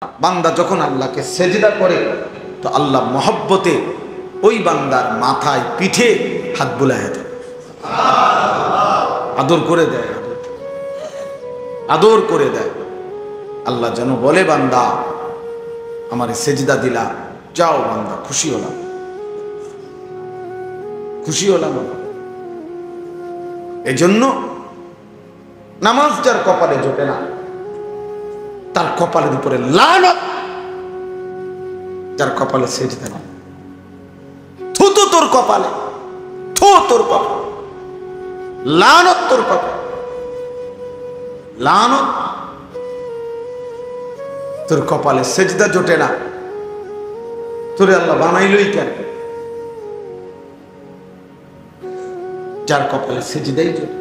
বান্দা যখন আল্লাহকে সেজদা করে তো আল্লাহ মহব্বতে ওই বান্দার মাথায় পিঠে হাত বুলায় দেয়, আদর করে দেয়, আদর করে দেয়। আল্লাহ যেন বলে, বান্দা আমারে সেজদা দিলা, যাও বান্দা, খুশি হলাম, খুশি হলাম। এজন্য নামাজ যার কপালে জোটে না তার কপালের উপরে লানত, যার কপালে সেজদা না। থুতু তোর কপালে, থু তোর কপালে, লানত তোর কপালে, লানত তোর কপালে। সেজদা জোটে না, তোরে আল্লাহ বানাইলই কেন? যার কপালে সেজদাই জোটে।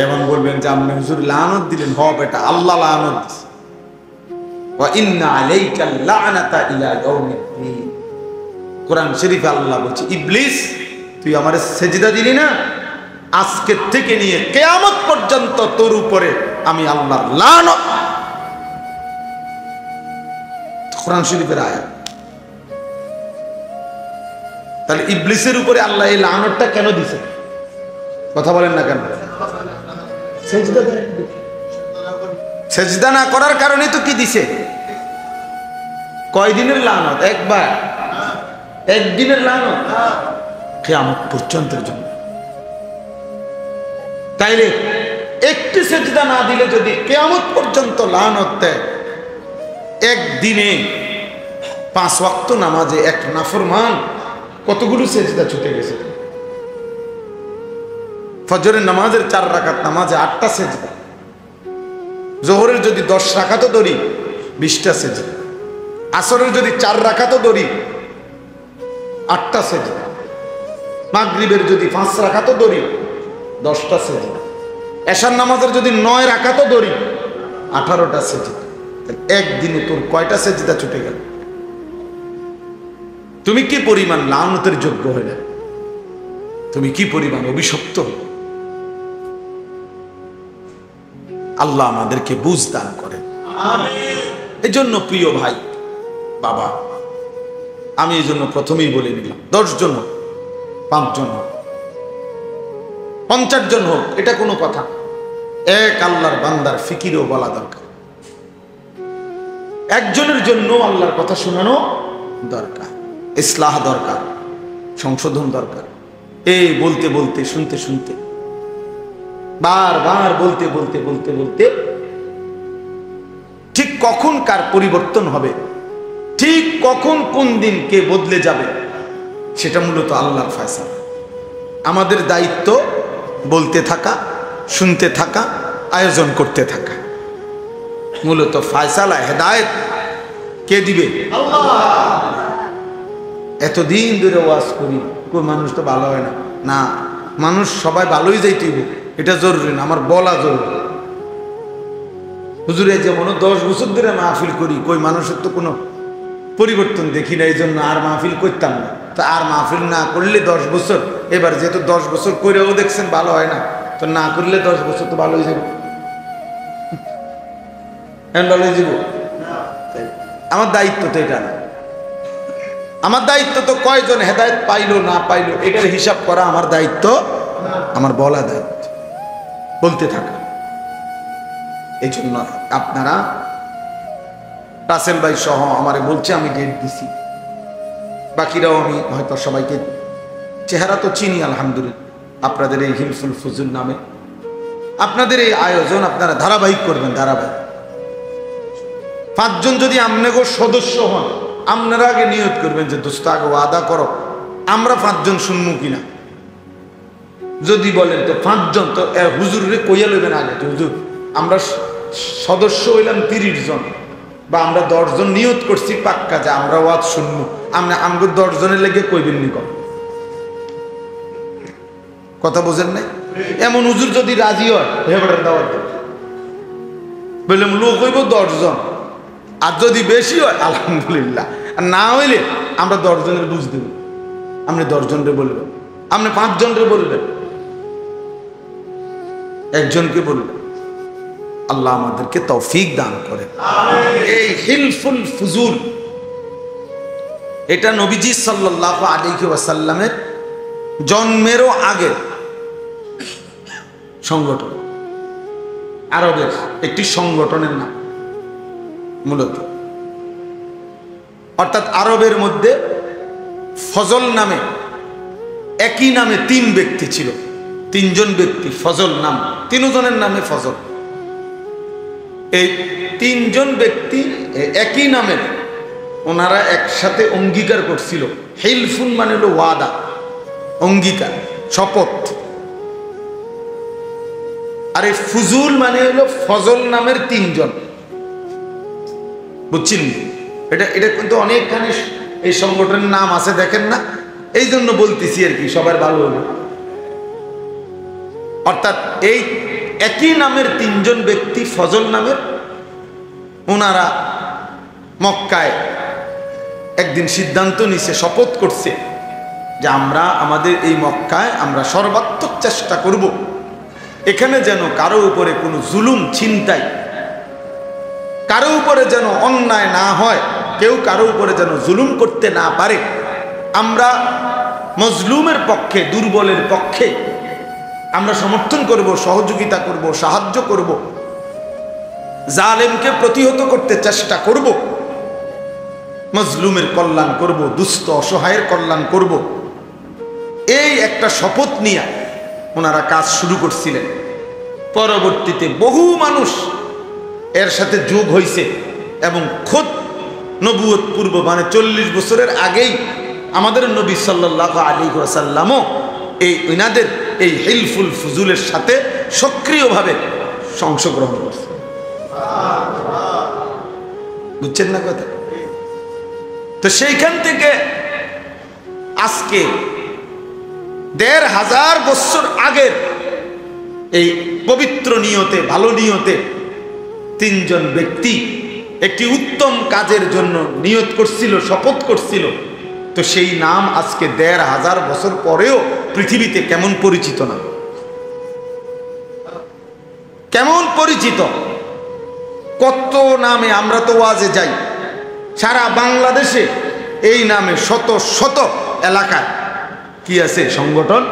এমন বলবেন যে আপনি হুজুর লানত দিলেন, হ বেটা, আল্লাহ লানত দিছে। ওয়া ইন্না আলাইকা লানাতা ইলা ইয়াউমিদ্দিন। কোরআন শরীফে আল্লাহ বলছে, ইবলিস তুই আমারে সেজদা দিলি না, আজকে থেকে নিয়ে কিয়ামত পর্যন্ত তোর উপরে আমি আল্লাহর লানত। কোরআন শরীফের আয়াত। তাহলে ইবলিসের উপরে আল্লাহ এই লানতটা কেন দিছে? কথা বলেন না কেন? সেজদা না করার কারণে তো কি দিছে? কয়দিনের লানত? একবার, একদিনের লানত, কিয়ামত পর্যন্তের জন্য। তাইলে একটি সেজদা না দিলে যদি কিয়ামত পর্যন্ত লানত দেয়, একদিনে 5 ওয়াক্ত নামাজে এক নাফরমান কতগুলো সেজদা ছুটে গেছে। ফজরের নামাজের 4 রাকাত নামাজে 8টা সেজদা, জোহরের যদি 10 রাকাতও ধরি 20টা সেজদা, আসরের যদি 4 রাকাতও ধরি 8টা সেজদা, মাগরিবের যদি 5 রাকাতও ধরি 10টা সেজদা, এশার নামাজের যদি 9 রাকাতও ধরি 18টা সেজদা। একদিনে তোর কয়টা সেজদা ছুটে গেল? তুমি কি পরিমাণ লানতের যোগ্য হলে, তুমি কি পরিমাণ অভিশপ্ত। আল্লাহ আমাদেরকে বুঝ দান করেন, আমিন। এজন্য প্রিয় ভাই, বাবা, আমি এই জন্য প্রথমেই বলে নিলাম, 10 জন হোক, 5 জন হোক, 50 জন হোক, এটা কোনো কথা। এক আল্লাহর বান্দার ফিকিরও বলা দরকার, একজনের জন্য আল্লাহর কথা শোনানো দরকার, ইসলাহ দরকার, সংশোধন দরকার। এই বলতে বলতে, শুনতে শুনতে, বারবার বলতে বলতে বলতে বলতে ঠিক কখন কার পরিবর্তন হবে, ঠিক কখন কোন দিন কে বদলে যাবে, সেটা মূলত আল্লাহর ফয়সালা। আমাদের দায়িত্ব বলতে থাকা, শুনতে থাকা, আয়োজন করতে থাকা। মূলত ফয়সালা, হেদায়েত কে দিবে? আল্লাহ। এতদিন ধরে ওয়াজ করি, কোন মানুষ তো ভালো হয় না। না, মানুষ সবাই ভালোই যাইতেইব, এটা জরুরি না, আমার বলা জরুরি। হুজুরে যেমন 10 বছর ধরে মাহফিল করি, কই মানুষের তো কোনো পরিবর্তন দেখি না, এই জন্য আর মাহফিল করতাম না। তা আর মাহফিল না করলে 10 বছর, এবার যেহেতু 10 বছর করেও দেখছেন ভালো হয় না, তো না করলে 10 বছর তো ভালোই যাব, ভালোই যাব। আমার দায়িত্ব তো এটা না। আমার দায়িত্ব তো কয়জন হেদায়েত পাইলো না পাইলো এটার হিসাব করা আমার দায়িত্ব, আমার বলা দায়িত্ব, বলতে থাকা। এই জন্য আপনারা, রাসেল ভাই সহ আমারে বলছে, আমি ডেট দিছি, বাকিরাও আমি হয়তো সবাইকে চেহারা তো চিনি আলহামদুলিল্লাহ। আপনাদের এই হিমসুল ফুজুল নামে আপনাদের এই আয়োজন আপনারা ধারাবাহিক করবেন, ধারাবাহিক। 5 জন যদি আমনেগো সদস্য হন, আপনারা আগে নিয়ত করবেন যে দোস্ত আগে ওয়াদা করো আমরা 5 জন শুনবো কিনা। যদি বলেন তো 5 জন, তো হুজুরে কইয়া লইবেন আগে, হুজুর আমরা সদস্য হইলাম 30 জন, বা আমরা 10 জন নিয়ত করছি পাক্কা যে আমরা ওয়াজ শুনবো, আমরা আমাকে 10 জনের লেগে কইবেন নি। কথা বোঝেন নাই? এমন হুজুর যদি রাজি হয়, হেবারের দাওয়াত দেব, বললাম লোক হইব 10 জন, আর যদি বেশি হয় আলহামদুলিল্লাহ, আর না হইলে আমরা 10 জনের বুঝ দেব। আপনি 10 জনরে বলবেন, আপনি 5 জনরে বলবেন, একজনকে বলবেন। আল্লাহ আমাদেরকে তৌফিক দান করে। এই হিলফুল ফুজুল এটা নবীজি সাল্লাল্লাহু আলাইহি ওয়াসাল্লামের জন্মেরও আগে সংগঠন, আরবের একটি সংগঠনের নাম মূলত। অর্থাৎ আরবের মধ্যে ফজল নামে, একই নামে 3 ব্যক্তি ছিল, 3 জন ব্যক্তি ফজল নাম, 3 জনের নামে ফজল। এই 3 জন ব্যক্তি একই নামের, ওনারা একসাথে অঙ্গীকার করছিল। হিলফুন মানে হলো ওয়াদা, অঙ্গীকার, শপথ। আর এই ফুজুল মানে হলো ফজল নামের 3 জন, বুঝছেন? এটা কিন্তু অনেকখানি এই সংগঠনের নাম আছে, দেখেন না, এই জন্য বলতেছি আর কি, সবার ভালো হলো। অর্থাৎ এই একই নামের 3 জন ব্যক্তি ফজল নামের, ওনারা মক্কায় একদিন সিদ্ধান্ত নিছে, শপথ করছে যে আমরা আমাদের এই মক্কায় আমরা সর্বাত্মক চেষ্টা করব এখানে যেন কারো উপরে কোনো জুলুম, ছিনতাই, কারো উপরে যেন অন্যায় না হয়, কেউ কারো উপরে যেন জুলুম করতে না পারে। আমরা মজলুমের পক্ষে, দুর্বলের পক্ষে আমরা সমর্থন করব, সহযোগিতা করব, সাহায্য করব, জালেমকে প্রতিহত করতে চেষ্টা করব, মজলুমের কল্যাণ করব, দুস্থ অসহায়ের কল্যাণ করব। এই একটা শপথ নিয়ে ওনারা কাজ শুরু করছিলেন। পরবর্তীতে বহু মানুষ এর সাথে যোগ হয়েছে এবং খোদ নবুয়ত পূর্ব মানে 40 বছরের আগেই আমাদের নবী সাল্লাল্লাহু আলাইহি ওয়াসাল্লামও এই ইনাদের এই হিলফুল ফুজুলের সাথে সক্রিয়ভাবে অংশগ্রহণ করছে। বুঝছেন না কথা? তো সেইখান থেকে আজকে 1500 বছর আগের এই পবিত্র নিয়তে, ভালো নিয়তে 3 জন ব্যক্তি একটি উত্তম কাজের জন্য নিয়ত করছিল, শপথ করছিল। তো সেই নাম আজকে 1500 বছর পরেও পৃথিবীতে কেমন পরিচিত না, কেমন পরিচিত, কত নামে আমরা তো ওয়াজে যাই, সারা বাংলাদেশে এই নামে শত শত এলাকায় কি আছে সংগঠন,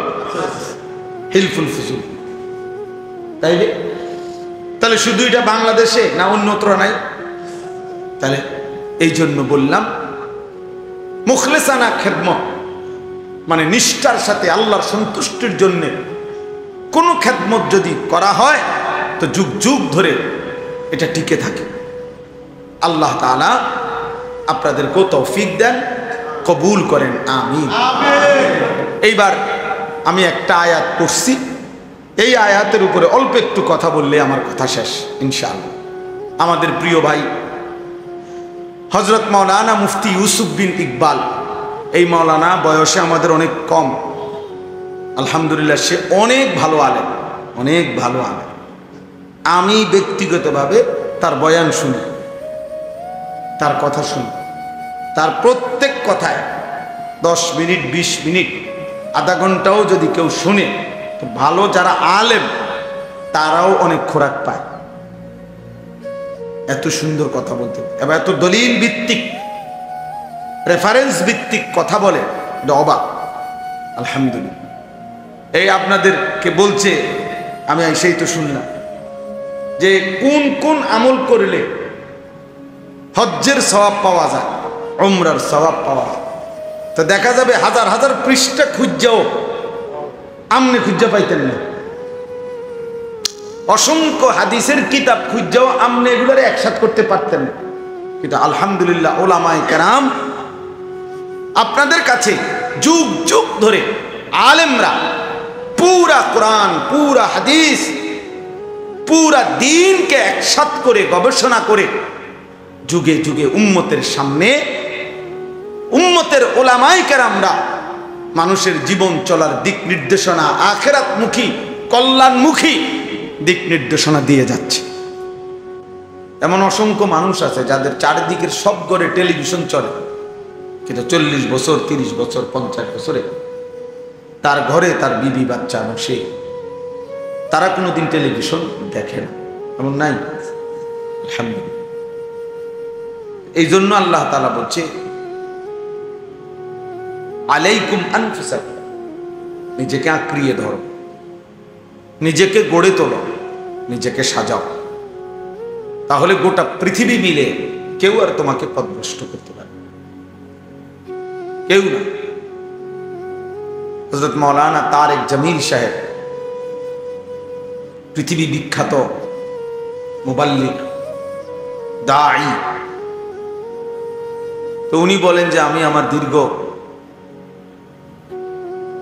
হিলফুল ফুজুল। তাহলে শুধু এটা বাংলাদেশে না অন্যত্র নাই? তাহলে এই জন্য বললাম মুখলেসানা খেদমত মানে নিষ্ঠার সাথে আল্লাহর সন্তুষ্টির জন্য কোনো খেদমত যদি করা হয় তো যুগ যুগ ধরে এটা টিকে থাকে। আল্লাহ তাআলা আপনাদেরকেও তৌফিক দেন, কবুল করেন, আমিন। এইবার আমি একটা আয়াত পড়ছি, এই আয়াতের উপরে অল্প একটু কথা বললে আমার কথা শেষ ইনশাআল্লাহ। আমাদের প্রিয় ভাই হযরত মাওলানা মুফতি ইউসুফ বিন ইকবাল, এই মাওলানা বয়সে আমাদের অনেক কম, আলহামদুলিল্লাহ সে অনেক ভালো আলেম, অনেক ভালো আলেম। আমি ব্যক্তিগতভাবে তার বয়ান শুনি, তার কথা শুনি, তার প্রত্যেক কথায় 10 মিনিট 20 মিনিট আধা ঘন্টাও যদি কেউ শুনে তো ভালো যারা আলেম তারাও অনেক খোরাক পায়। এত সুন্দর কথা বলতে এবং এত দলিল ভিত্তিক, রেফারেন্স ভিত্তিক কথা বলে, অবাক। আলহামদুলিল্লাহ। এই আপনাদেরকে বলছে, আমি সেই তো শুনলাম যে কোন কোন আমল করলে হজ্জের সওয়াব পাওয়া যায়, উমরার সওয়াব পাওয়া যায়। তো দেখা যাবে হাজার হাজার পৃষ্ঠা খুঁজাও আমনে খুঁজা পাইতেন না, অসংখ্য হাদিসের কিতাব খুঁজাও আমনে এগুলোর একসাথ করতে পারতেন না। কিন্তু আলহামদুলিল্লাহ ওলামায়ে কেরাম আপনাদের কাছে যুগ যুগ ধরে আলেমরা পুরা কোরআন, পুরা হাদিস, পুরা দ্বীনকে একসাথ করে গবেষণা করে যুগে যুগে উম্মতের সামনে, উম্মতের ওলামায়ে কেরামরা মানুষের জীবন চলার দিক নির্দেশনা, আখিরাতমুখী, কল্যাণমুখী দিক নির্দেশনা দিয়ে যাচ্ছে। এমন অসংখ্য মানুষ আছে যাদের চারিদিকের সব ঘরে টেলিভিশন চলে, কিন্তু 40 বছর 30 বছর 50 বছরে তার ঘরে তার বিবি বাচ্চা বসে, তারা কোনোদিন টেলিভিশন দেখে না, এমন নাই? আলহামদুলিল্লাহ। এই জন্য আল্লাহ তাআলা বলছে আলাইকুম আনফুসাকুম, নিজেকে আঁকড়িয়ে ধরো, নিজেকে গড়ে তোলো, নিজেকে সাজাও, তাহলে গোটা পৃথিবী মিলে কেউ আর তোমাকে পথভ্রষ্ট করতে পারবে না, কেউ না। হযরত মাওলানা তারেক জামিল সাহেব, পৃথিবী বিখ্যাত মুবাল্লিগ, দাঈ, তো উনি বলেন যে আমি আমার দীর্ঘ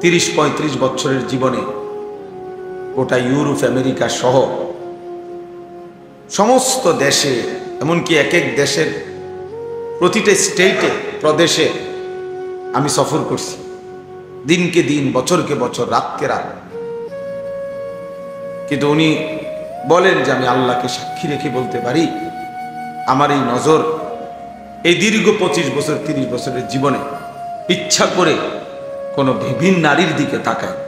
30-35 বছরের জীবনে গোটা ইউরোপ আমেরিকা সহ সমস্ত দেশে, এমনকি এক এক দেশের প্রতিটা স্টেটে প্রদেশে আমি সফর করছি, দিনকে দিন, বছরকে বছর, রাতকে রাত। কিন্তু উনি বলেন যে আমি আল্লাহকে সাক্ষী রেখে বলতে পারি, আমার এই নজর এই দীর্ঘ 25 বছর 30 বছরের জীবনে ইচ্ছা করে কোনো বিভিন্ন নারীর দিকে তাকায়,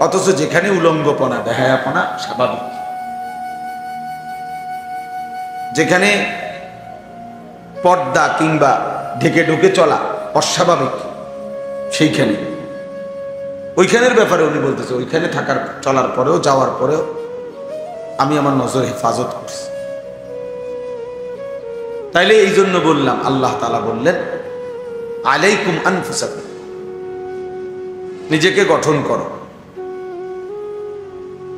অথচ যেখানে উলঙ্গপনা, বেহায়াপনা স্বাভাবিক, যেখানে পর্দা কিংবা ঢেকে ঢুকে চলা অস্বাভাবিক, সেইখানে ওইখানের ব্যাপারে উনি বলতেছে ওইখানে থাকার, চলার পরেও, যাওয়ার পরেও আমি আমার নজর হেফাজত করছি। তাইলে এই জন্য বললাম, আল্লাহ তাআলা বললেন আলাইকুম আনফুসাকুম, নিজেকে গঠন করো।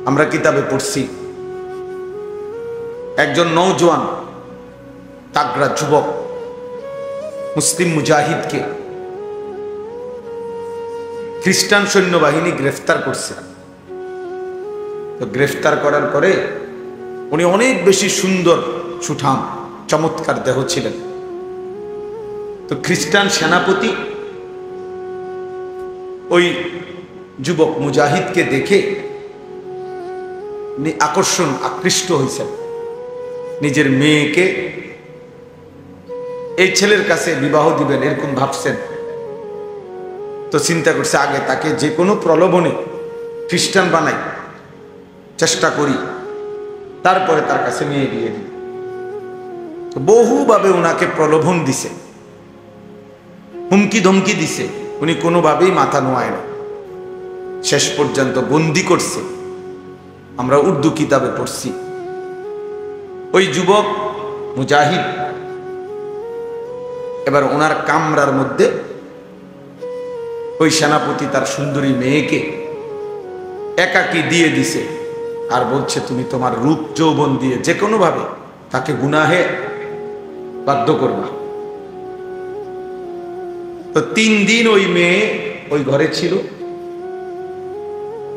আমরা কিতাবে পড়ছি একজন নওজোয়ান তাগড়া যুবক মুসলিম মুজাহিদকে খ্রিস্টান সৈন্যবাহিনী গ্রেফতার করছে। তো গ্রেফতার করার পরে উনি অনেক বেশি সুন্দর, সুঠাম, চমৎকার দেহ ছিলেন। তো খ্রিস্টান সেনাপতি ওই যুবক মুজাহিদকে দেখে আকৃষ্ট হয়েছেন, নিজের মেয়েকে এই ছেলের কাছে বিবাহ দিবেন এরকম ভাবছেন। তো চিন্তা করছে আগে তাকে যে কোনো প্রলোভনে খ্রিস্টান বানাই, চেষ্টা করি, তারপরে তার কাছে মেয়ে বিয়ে দিই। বহুভাবে উনাকে প্রলোভন দিছে, হুমকি ধমকি দিছে, উনি কোনোভাবেই মাথা নোয়ায় না। শেষ পর্যন্ত বন্দি করছে, আমরা উর্দু কিতাবে পড়ছি। ওই যুবক মুজাহিদ এবার ওনার কামরার মধ্যে ওই সেনাপতি তার সুন্দরী মেয়েকে একাকী দিয়ে দিছে, আর বলছে তুমি তোমার রূপ যৌবন দিয়ে যে কোনো ভাবে তাকে গুনাহে বাধ্য করবা। তো 3 দিন ওই মেয়ে ওই ঘরে ছিল।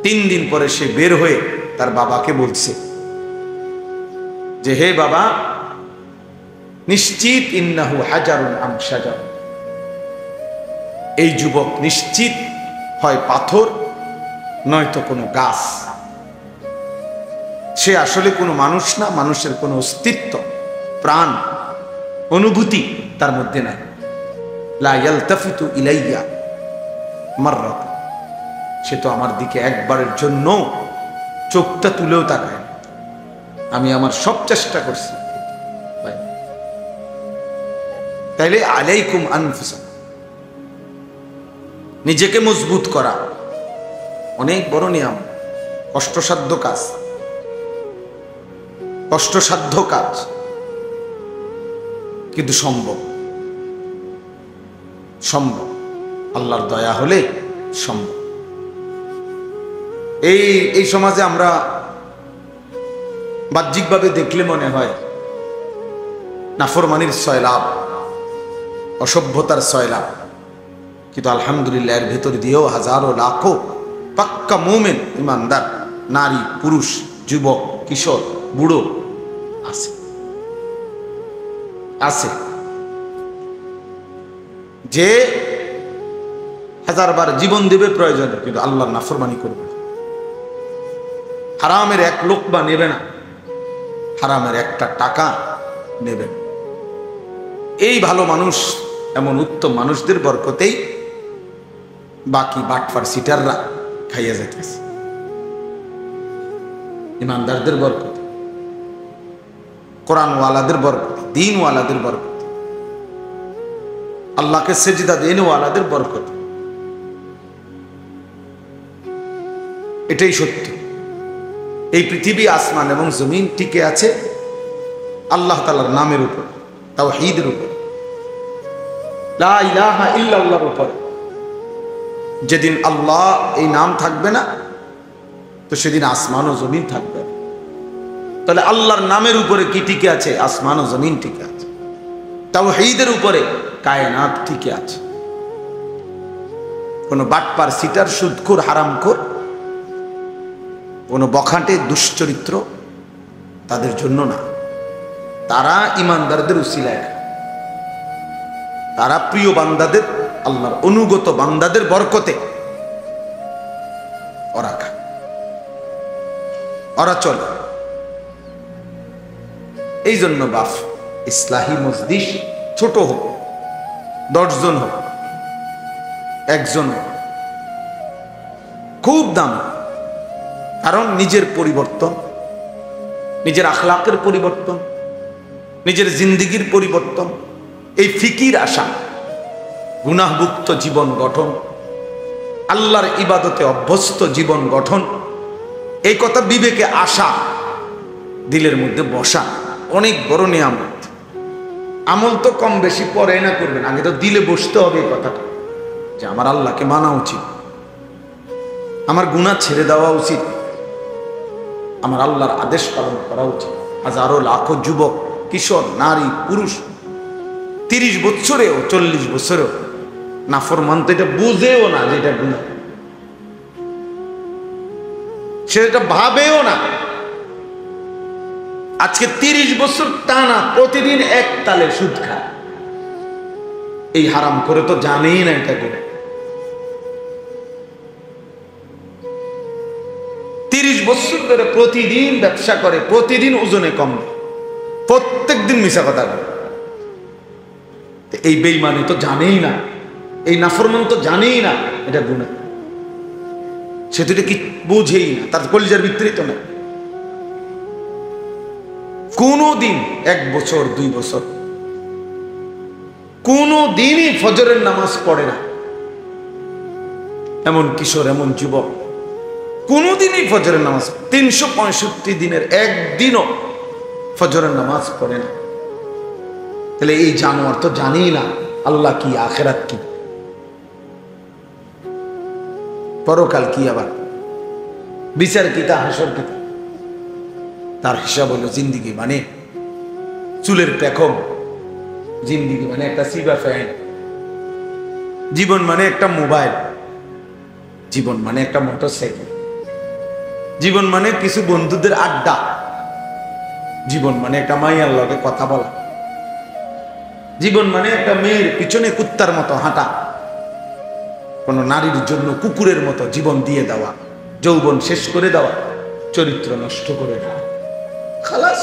3 দিন পরে সে বের হয়ে তার বাবাকে বলছে যে হে বাবা, নিশ্চিত ইন্নাহু হাজারুন আম শাজার, এই যুবক নিশ্চিত হয় পাথর নয়তো কোনো গাছ, সে আসলে কোনো মানুষ না, মানুষের কোনো অস্তিত্ব, প্রাণ, অনুভূতি তার মধ্যে নাই। লা ইয়ালতাফিতু ইলাইয়া মাররাত, সে তো আমার দিকে একবারের জন্য চোখটা তুলেও তাকায়। আমি আমার সব চেষ্টা করছি। তাইলে আলাইকুম আনফুসাকুম, নিজেকে মজবুত করা অনেক বড় নিয়ম, কষ্টসাধ্য কাজ, কষ্টসাধ্য কাজ, কিন্তু সম্ভব, সম্ভব, আল্লাহর দয়া হলে সম্ভব। এই সমাজে আমরা বাহ্যিকভাবে দেখলে মনে হয় নাফরমানির সয়লাভ, অসভ্যতার সয়লাভ, কিন্তু আলহামদুলিল্লাহ এর ভেতর দিয়েও হাজারো লাখো পাক্কা মুমিন ইমানদার নারী, পুরুষ, যুবক, কিশোর, বুড়ো আছে, আছে, যে 1000 বার জীবন দেবে প্রয়োজন, কিন্তু আল্লাহর নাফরমানি করবে না। হারামের 1 লোকমা নেবে না, হারামের একটা টাকা নেবে না। এই ভালো মানুষ, এমন উত্তম মানুষদের বরকতেই বাকি বাটফার সিটাররা খাইয়া যাইতেছে। ইমানদারদের বরকত, কোরআনওয়ালাদের বরকত, দিনওয়ালাদের বরকত, আল্লাহকে সেজদা দেনওয়ালাদের বরকত। এটাই সত্য। এই পৃথিবী, আসমান এবং জমিন টিকে আছে আল্লাহ তাআলার নামের উপর, তাওহীদের উপর, লা ইলাহা ইল্লাল্লাহর উপর। যেদিন আল্লাহ এই নাম থাকবে না, তো সেদিন আসমান ও জমিন থাকবে। তাহলে আল্লাহর নামের উপরে কি টিকে আছে? আসমান ও জমিন টিকে আছে। তাওহীদের উপরে কায়নাত টিকে আছে। কোন বাটপার, সিটার, সুদখোর, হারামখোর, কোন বখাটে, দুশ্চরিত্র তাদের জন্য না। তারা ইমানদারদের উসিলায়, তারা প্রিয় বান্দাদের, আল্লাহর অনুগত বান্দাদের বরকতে ওরা খায়, ওরা চলে। এই জন্য বাফ, ইসলাহি মজলিস ছোট হোক, 10 জন হোক, 1 জন হোক, খুব দাম। কারণ নিজের পরিবর্তন, নিজের আখলাকের পরিবর্তন, নিজের জিন্দিগির পরিবর্তন, এই ফিকির আসা, গুনাহমুক্ত জীবন গঠন, আল্লাহর ইবাদতে অভ্যস্ত জীবন গঠন, এই কথা বিবেকে আসা, দিলের মধ্যে বসা অনেক বড় নিয়ামত। আমল তো কম বেশি পরে না করবেন, আগে তো দিলে বসতে হবে এই কথাটা, যে আমার আল্লাহকে মানা উচিত, আমার গুনাহ ছেড়ে দেওয়া উচিত, আমার আল্লাহর আদেশ পালন করা উচিত। হাজারো লাখো যুবক, কিশোর, নারী, পুরুষ 30 বছরেও 40 বছরেও নাফরমান, তো এটা বুঝেও না যে এটা গুনাহ, সেটা ভাবেও না। আজকে 30 বছর টানা প্রতিদিন এক তালে সুদ খায়, এই হারাম করে তো জানেই না এটা করে। 30 বছর ধরে প্রতিদিন ব্যবসা করে, প্রতিদিন ওজনে কম, প্রত্যেক দিন মিশা কথা বলে। এই বেঈমানি তো জানেই না, এই নাফরমান তো জানেই না এটা গুনাহ, সে তো এটা কি বুঝেই না, তার কলিজার ভিতরেই তো না। কোনদিন 1 বছর 2 বছর কোনদিনই ফজরের নামাজ পড়ে না, এমন কিশোর, এমন যুবক কোনদিনই ফজরের নামাজ, 365 দিনের একদিনও ফজরের নামাজ পড়ে না। তাহলে এই জানোয়ার তো জানেই না আল্লাহ কি, আখিরাত কি, পরকাল কি, আবার বিচার কি, তা হাসর কি। তার হিসাব হলো জিন্দিগি মানে চুলের পেখম, জিন্দিগি মানে একটা সিবা ফ্যান, জীবন মানে একটা মোবাইল, জীবন মানে একটা মোটরসাইকেল, জীবন মানে কিছু বন্ধুদের আড্ডা, জীবন মানে একটা মাইয়ার লগে কথা বলা, জীবন মানে একটা মেয়ের পিছনে কুত্তার মতো হাঁটা, কোন নারীর জন্য কুকুরের মতো জীবন দিয়ে দেওয়া, যৌবন শেষ করে দেওয়া, চরিত্র নষ্ট করে দেওয়া, খালাস।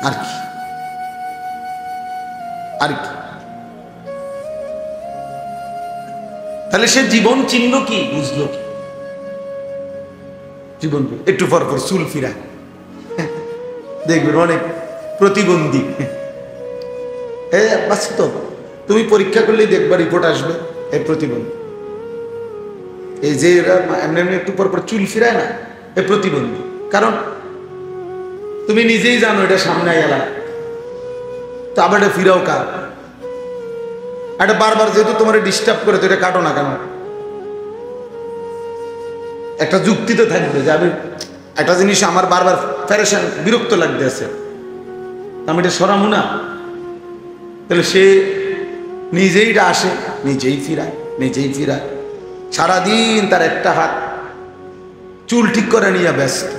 আর কি, আর কি? তাহলে সে জীবন চিনল কি, বুঝলো কি? জীবন একটু পর পর চুল ফিরা, দেখবেন অনেক প্রতিবন্ধী। বাস্তব, তুমি পরীক্ষা করলেই দেখবা রিপোর্ট আসবে এই প্রতিবন্ধী। এই যে এরা এমনি এমনি একটু পর পর চুল ফিরায় না, এ প্রতিবন্ধী। কারণ তুমি নিজেই জানো এটা সামনে গেলা, তো আবার এটা ফিরাও কার? এটা বারবার যেহেতু তোমার ডিস্টার্ব করে, তো এটা কাটো না কেন? একটা যুক্তি তো থাকবে যে আমি একটা জিনিস আমার বারবার ফেরেশান, বিরক্ত লাগতেছে, আমি এটা সরামু না। তাহলে সে নিজেই আসে, নিজেই ফিরায়, নিজেই ফিরায়, সারাদিন তার একটা হাত চুল ঠিক করে নিয়ে ব্যস্ত।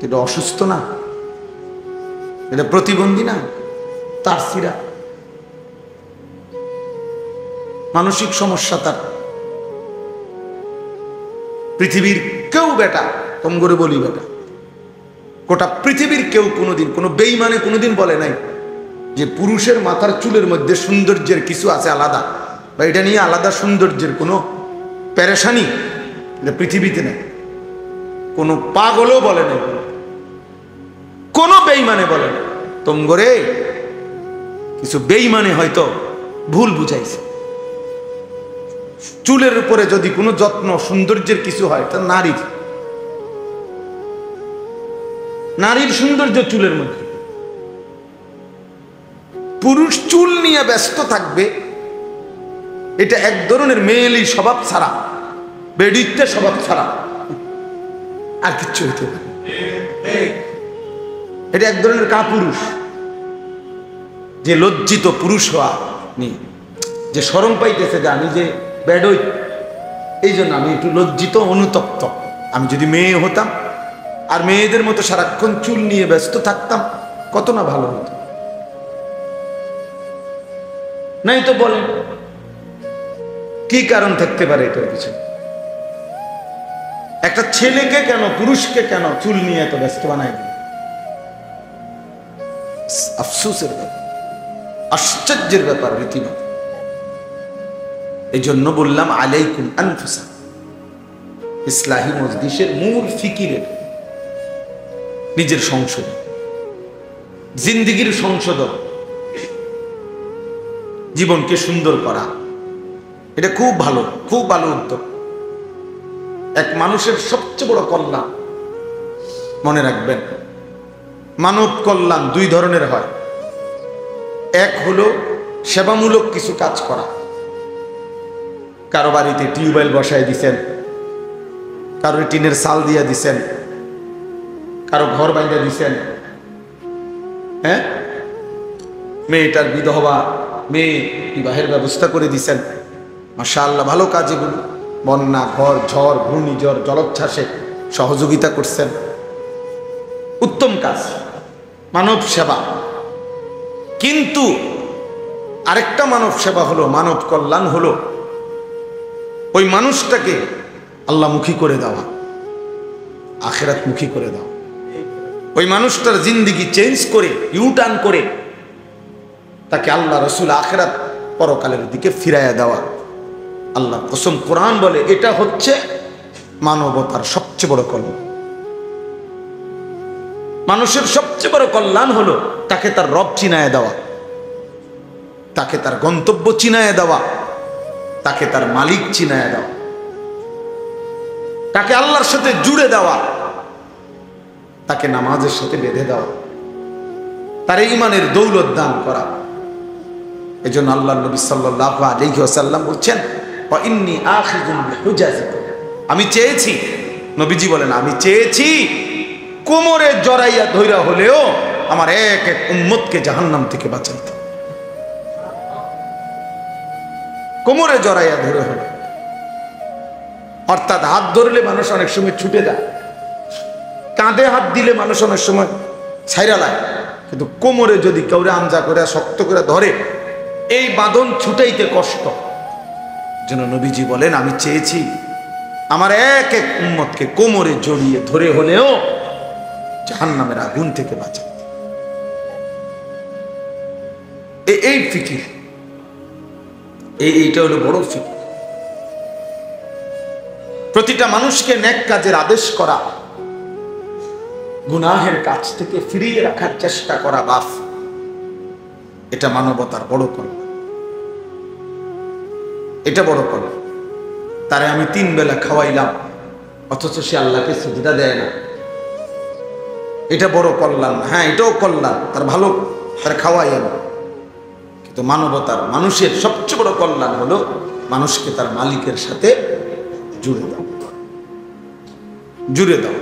এটা অসুস্থ না? এটা প্রতিবন্ধী না? তার ফিরা মানসিক সমস্যা তার। পৃথিবীর কেউ বেটা, কম করে বলি বেটা, গোটা পৃথিবীর কেউ কোনোদিন, কোনো বেঈমানে কোনোদিন বলে নাই যে পুরুষের মাথার চুলের মধ্যে সৌন্দর্যের কিছু আছে আলাদা, বা এটা নিয়ে আলাদা সৌন্দর্যের কোনো পেরেশানি, এটা পৃথিবীতে নেই। কোনো পাগলও বলে না, কোনো বেঈমানে বলে না। তোমগরে কিছু বেঈমানে হয়তো ভুল বুঝাইছে। চুলের উপরে যদি কোনো যত্ন সৌন্দর্যের কিছু হয় তা নারীর সৌন্দর্য চুলের মধ্যে। পুরুষ চুল নিয়ে ব্যস্ত থাকবে, এটা এক ধরনের মেয়েলি স্বভাব ছাড়া, বেডিত্বের স্বভাব ছাড়া আর কিচ্ছু হইতে পারে। এটা এক ধরনের কাপুরুষ, যে লজ্জিত পুরুষ হওয়া নিয়ে, যে শরম পাইতেছে যে আমি যে বেডই, এই জন্য আমি একটু লজ্জিত অনুতপ্ত। আমি যদি মেয়ে হতাম আর মেয়েদের মতো সারাক্ষণ চুল নিয়ে ব্যস্ত থাকতাম, কত না ভালো হতো। নাই তো বলেন কি কারণ থাকতে পারে এটার পিছনে? একটা ছেলেকে কেন, পুরুষকে কেন চুল নিয়ে এত ব্যস্ত বানাই দিল? আফসোসের ব্যাপার, আশ্চর্যের ব্যাপার রীতিমত। এই জন্য বললাম আলাইকুম আনফুসা। ইসলাহি মজলিসের মূল ফিকিরের নিজের সংশোধন, জিন্দিগির সংশোধন, জীবনকে সুন্দর করা, এটা খুব ভালো, খুব ভালো উদ্যোগ। এক মানুষের সবচেয়ে বড় কল্যাণ, মনে রাখবেন, মানব কল্যাণ দুই ধরনের হয়। এক হলো সেবামূলক কিছু কাজ করা। কারো বাড়িতে টিউবওয়েল বসায় দিছেন, কারো টিনের চাল দিয়ে দিছেন, কারো ঘর বাইরে দিছেন, হ্যাঁ, মেয়েটার বিধবা, মেয়ে বিবাহের ব্যবস্থা করে দিছেন। মাশাআল্লাহ, ভালো কাজ এগুলো। বন্যা, ঘর, ঝড়, ঘূর্ণিঝড়, জলোচ্ছ্বাসে সহযোগিতা করছেন, উত্তম কাজ, মানব সেবা। কিন্তু আরেকটা মানব সেবা হলো, মানব কল্যাণ হলো ওই মানুষটাকে আল্লাহমুখী করে দেওয়া, আখিরাতমুখী করে দেওয়া। ওই মানুষটার জিন্দিগি চেঞ্জ করে, ইউটার্ন করে তাকে আল্লাহ রসুল আখিরাত পরকালের দিকে ফিরাইয়া দেওয়া। আল্লাহ কসম, কোরআন বলে এটা হচ্ছে মানবতার সবচেয়ে বড় কল্যাণ। মানুষের সবচেয়ে বড় কল্যাণ হলো তাকে তার রব চিনায় দেওয়া, তাকে তার গন্তব্য চিনায় দেওয়া, তাকে তার মালিক চিনায় দেওয়া, তাকে আল্লাহর সাথে জুড়ে দেওয়া, তাকে নামাজের সাথে বেঁধে দেওয়া, তার ঈমানের দৌলত দান করা। এই জন্য আল্লাহ নবী সাল্লাল্লাহু আলাইহি ওয়াসাল্লাম বলছেন, ওয়া ইন্নী আখিযুন বিহুজাজিকুম, আমি চেয়েছি, নবীজি বলেন, আমি চেয়েছি কোমরে জড়াইয়া ধইরা হলেও আমার এক এক উম্মতকে জাহান্নাম থেকে বাঁচাইতে। কোমরে জড়াইয়া ধরে হলো, অর্থাৎ হাত ধরলে মানুষ অনেক সময় ছুটে যায়, কাঁধে হাত দিলে মানুষ অনেক সময় ছাইরা লাগে, কিন্তু কোমরে যদি কাউরে আমজা করে শক্ত করে ধরে, এই বাঁধন ছুটাইতে কষ্ট। যেন নবীজি বলেন, আমি চেয়েছি আমার এক এক উম্মতকে কোমরে জড়িয়ে ধরে হলেও জাহান্নামের আগুন থেকে বাঁচাতে। এই ফিকির, এইটা হলো বড় ফিকির। প্রতিটা মানুষকে নেক কাজের আদেশ করা, গুনাহের কাজ থেকে ফিরিয়ে রাখার চেষ্টা করা, বাফ, এটা মানবতার বড় কল্যাণ, এটা বড় কল্যাণ। তারে আমি 3 বেলা খাওয়াইলাম, অথচ সে আল্লাহকে সিজদা দেয় না, এটা বড় কল্যাণ। হ্যাঁ, এটাও কল্যাণ, তার ভালো, তার খাওয়াইলাম। কিন্তু মানবতার, মানুষের সবচেয়ে বড় কল্যাণ হলো মানুষকে তার মালিকের সাথে জুড়ে দাও, জুড়ে দাও।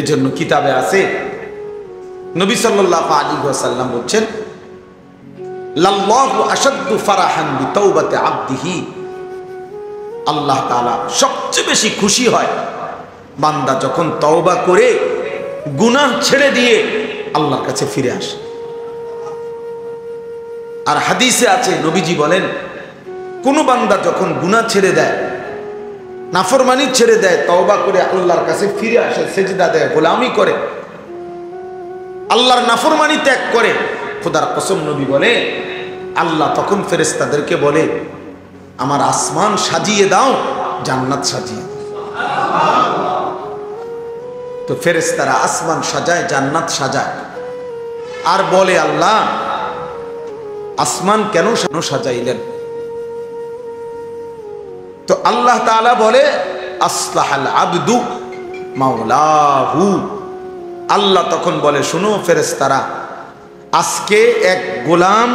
এজন্য কিতাবে আছে, নবী সাল্লাল্লাহু আলাইহি ওয়াসাল্লাম বলছেন, লাল্লাহু আশাদ্দু ফারাহান বিতাওবাতি আবদিহি, আল্লাহ তাআলা সবচেয়ে বেশি খুশি হয় বান্দা যখন তওবা করে গুনাহ ছেড়ে দিয়ে আল্লাহর কাছে ফিরে আসে। আর হাদিসে আছে, নবীজি বলেন, কোন বান্দা যখন গুনাহ ছেড়ে দেয়, নাফরমানি ছেড়ে দেয়, তওবা করে আল্লাহর কাছে ফিরে আসে, সেজদা দেয়, গোলামি করে, আল্লাহর নাফরমানি ত্যাগ করে, খোদার কসম নবী বলে, আল্লাহ তখন ফেরেশতাদেরকে বলে, আমার আসমান সাজিয়ে দাও, জান্নাত সাজিয়ে দাও। তো ফেরেশতারা আসমান সাজায়, জান্নাত সাজায়, আর বলে আল্লাহ আসমান কেন সাজাইলেন? তো আল্লাহ তাআলা বলে আসলাহাল আবদু মাওলাহু। আল্লাহ তখন বলে শুনো ফেরেশতারা, আজকে এক গোলাম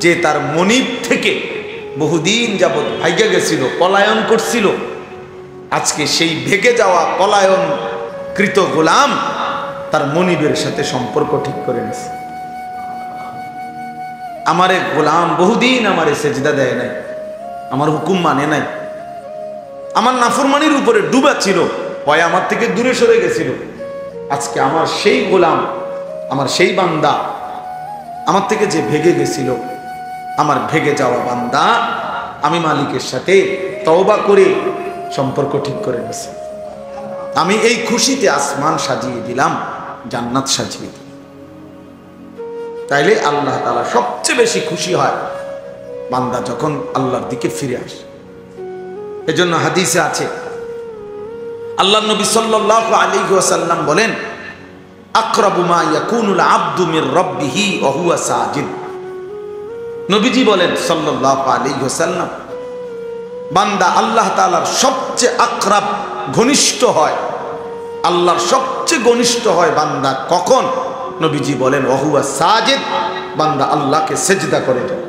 যে তার মনিব থেকে বহুদিন যাবৎ ভাইগা গেছিল, পলায়ন করছিল, আজকে সেই ভেগে যাওয়া পলায়ন কৃত গোলাম তার মনিবের সাথে সম্পর্ক ঠিক করে নিছে। আমার এক গোলাম বহুদিন আমারে সেজদা দেয় নাই, আমার হুকুম মানে নাই, আমার নাফরমানির উপরে ডুবা ছিল, হয় আমার থেকে দূরে সরে গেছিল। আজকে আমার সেই গোলাম, আমার সেই বান্দা, আমার থেকে যে ভেগে গেছিল, আমার ভেগে যাওয়া বান্দা আমি মালিকের সাথে তওবা করে সম্পর্ক ঠিক করে নিয়েছি। আমি এই খুশিতে আসমান সাজিয়ে দিলাম, জান্নাত সাজিয়ে দিলাম। তাইলে আল্লাহ তাআলা সবচেয়ে বেশি খুশি হয় বান্দা যখন আল্লাহর দিকে ফিরে আসে। এজন্য হাদিসে আছে, আল্লাহর নবী সাল্লাল্লাহু আলাইহি ওয়াসাল্লাম বলেন, আকরাবু মা ইয়াকুনুল আবদু মির রাব্বিহি ওয়া হুয়া সাজিদ। নবীজি বলেন সাল্লাল্লাহু আলাইহি ওয়াসাল্লাম, বান্দা আল্লাহ তাআলার সবচেয়ে আকরাব, ঘনিষ্ঠ হয়, আল্লাহর সবচেয়ে ঘনিষ্ঠ হয় বান্দা কখন? নবীজি বলেন ওয়া হুয়া সাজিদ, বান্দা আল্লাহকে সেজদা করে দেয়।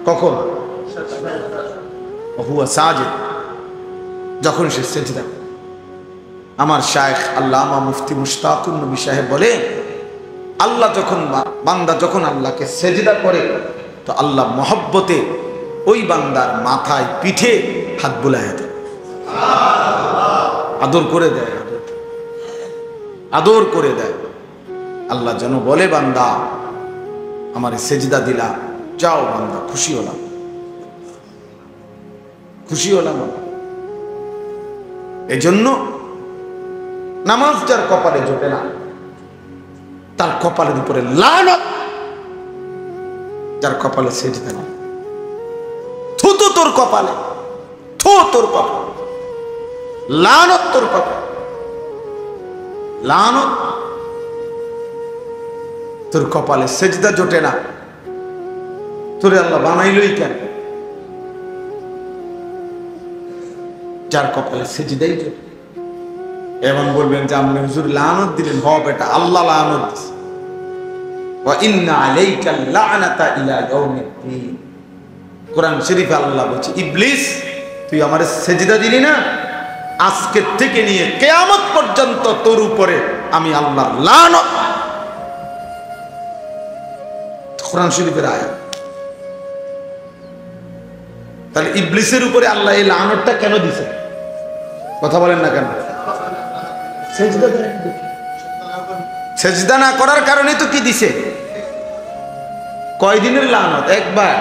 কখন? ওয়া হুয়া সাজিদ, যখন সে সেজদা। আমার শায়েখ আল্লামা মুফতি মুশতাকুর নবী সাহেব বলে, আল্লাহ যখন বান্দা যখন আল্লাহকে সেজদা করে, তো আল্লাহ মহব্বতে ওই বান্দার মাথায় পিঠে হাত বুলায় দেয়, আদর করে দেয়, আদর করে দেয়। আল্লাহ যেন বলে, বান্দা আমারে সেজদা দিলা, যাও বান্দা, খুশি হলাম, খুশি হলাম। এজন্য নামাজ যার কপালে জোটে না, তার কপালের উপরে লানত। যার কপালে সেজদা না, থু তো তোর কপালে, থু তোর কপালে, লানত তোর কপালে, লানত। তোর কপালে সেজদা জোটে না, তোরে আল্লাহ বানাইলই কেন? যার কপালে সেজদাই জোটে। এমন বলবেন যে আপনি হুজুর লানত দিলেন, হ বেটা, আল্লাহ লানত দিছে। ওয়া ইন্না আলাইকাল লা'নাতা ইলা ইয়াউমিদ্দিন। কোরআন শরীফে আল্লাহ বলছে, ইবলিস তুই আমারে সেজদা দিলি না, আজকের থেকে নিয়ে কিয়ামত পর্যন্ত তোর উপরে আমি আল্লাহর লানত। কোরআন শরীফের আয়াত। তাহলে ইবলিসের উপরে আল্লাহ এই লানতটা কেন দিছে? কথা বলেন না কেন? সেজদা না করার কারণে তো কি দিছে? কয়দিনের লানত? একবার,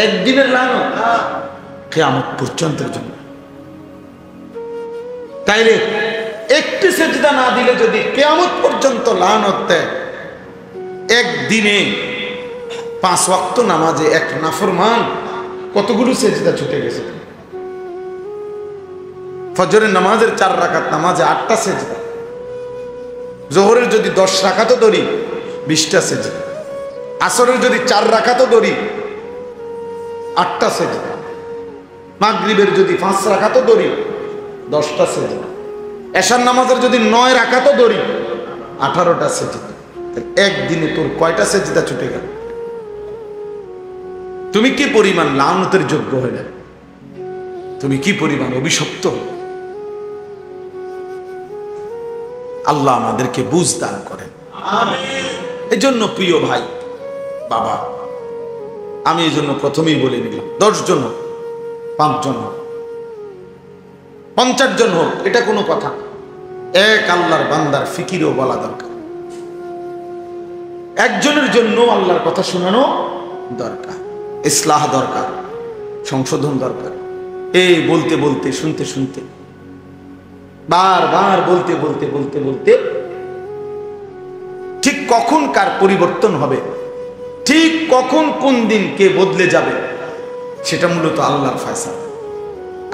একদিনের লানত, কিয়ামত পর্যন্তের জন্য। তাইলে একটি সেজদা না দিলে যদি কিয়ামত পর্যন্ত লানত দেয়, একদিনে 5 ওয়াক্ত নামাজে এক নাফরমান কতগুলো সেজদা ছুটে গেছে। ফজরের নামাজের 4 রাকাত নামাজে 8টা সেজদা, জোহরের যদি 10 রাকাতও ধরি 20টা সেজদা, আসরের যদি 4 রাকাতও ধরি 8টা সেজদা, মাগরিবের যদি 5 রাকাতও ধরি 10টা সেজদা, এশার নামাজের যদি 9 রাকাতও ধরি 18টা সেজদা। একদিনে তোর কয়টা সেজদা ছুটে গেল? তুমি কি পরিমাণ লানতের যোগ্য হলে, তুমি কি পরিমাণ অভিশপ্ত। আল্লাহ আমাদেরকে বুঝ দান করেন, আমিন। এই জন্য প্রিয় ভাই, বাবা, আমি এই জন্য প্রথমেই বলে নিলাম, 10 জন হোক, 5 জন হোক, 50 জন হোক, এটা কোনো কথা। এক আল্লাহর বান্দার ফিকিরও বলা দরকার, একজনের জন্য আল্লাহর কথা শোনানো দরকার, ইসলাহ দরকার, সংশোধন দরকার। এই বলতে বলতে, শুনতে শুনতে, বারবার বলতে বলতে বলতে বলতে ঠিক কখন কার পরিবর্তন হবে, ঠিক কখন কোন দিন কে বদলে যাবে, সেটা মূলত আল্লাহর ফয়সালা।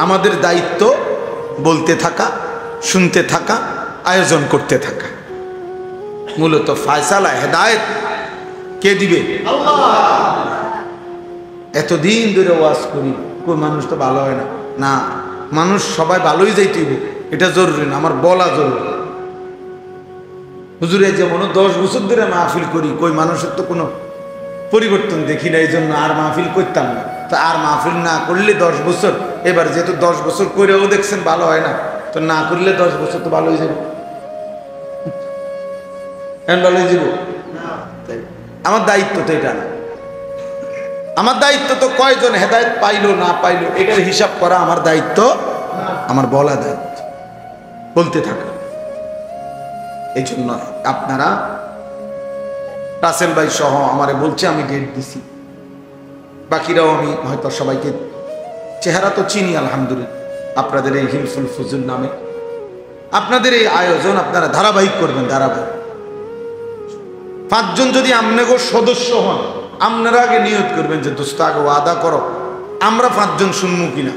আমাদের দায়িত্ব বলতে থাকা, শুনতে থাকা, আয়োজন করতে থাকা। মূলত ফায়সালা হেদায়েত কে দিবে? এতদিন ধরে ওয়াজ করি, কোন মানুষ তো ভালো হয় না। না, মানুষ সবাই ভালোই যাইতেইব এটা জরুরি না, আমার বলা জরুরি। হুজুরে যেমন 10 বছর ধরে মাহফিল করি, কই মানুষের তো কোনো পরিবর্তন দেখি না, এই জন্য আর মাহফিল করতাম না। তা আর মাহফিল না করলে 10 বছর, এবার যেহেতু 10 বছর করেও দেখছেন ভালো হয় না, তো না করলে 10 বছর তো ভালো হয়ে যাবে। ভালো হয়ে যাব। আমার দায়িত্ব তো এটা না। আমার দায়িত্ব তো কয়জন হেদায়েত পাইলো না পাইলো এটার হিসাব করা আমার দায়িত্ব, আমার বলা দায়িত্ব, বলতে থাকা। এই জন্য আপনারা রাসেল ভাই সহ আমারে বলছে, আমি ডেট দিছি, বাকিরাও আমি হয়তো সবাইকে চেহারা তো চিনি আলহামদুলিল্লাহ। আপনাদের এই হিলফুল ফুজুল নামে আপনাদের এই আয়োজন আপনারা ধারাবাহিক করবেন, ধারাবাহিক। 5 জন যদি আপনাগো সদস্য হন, আপনারা আগে নিয়ত করবেন যে দোস্ত আগে ওয়াদা করো আমরা 5 জন শুনবো কিনা।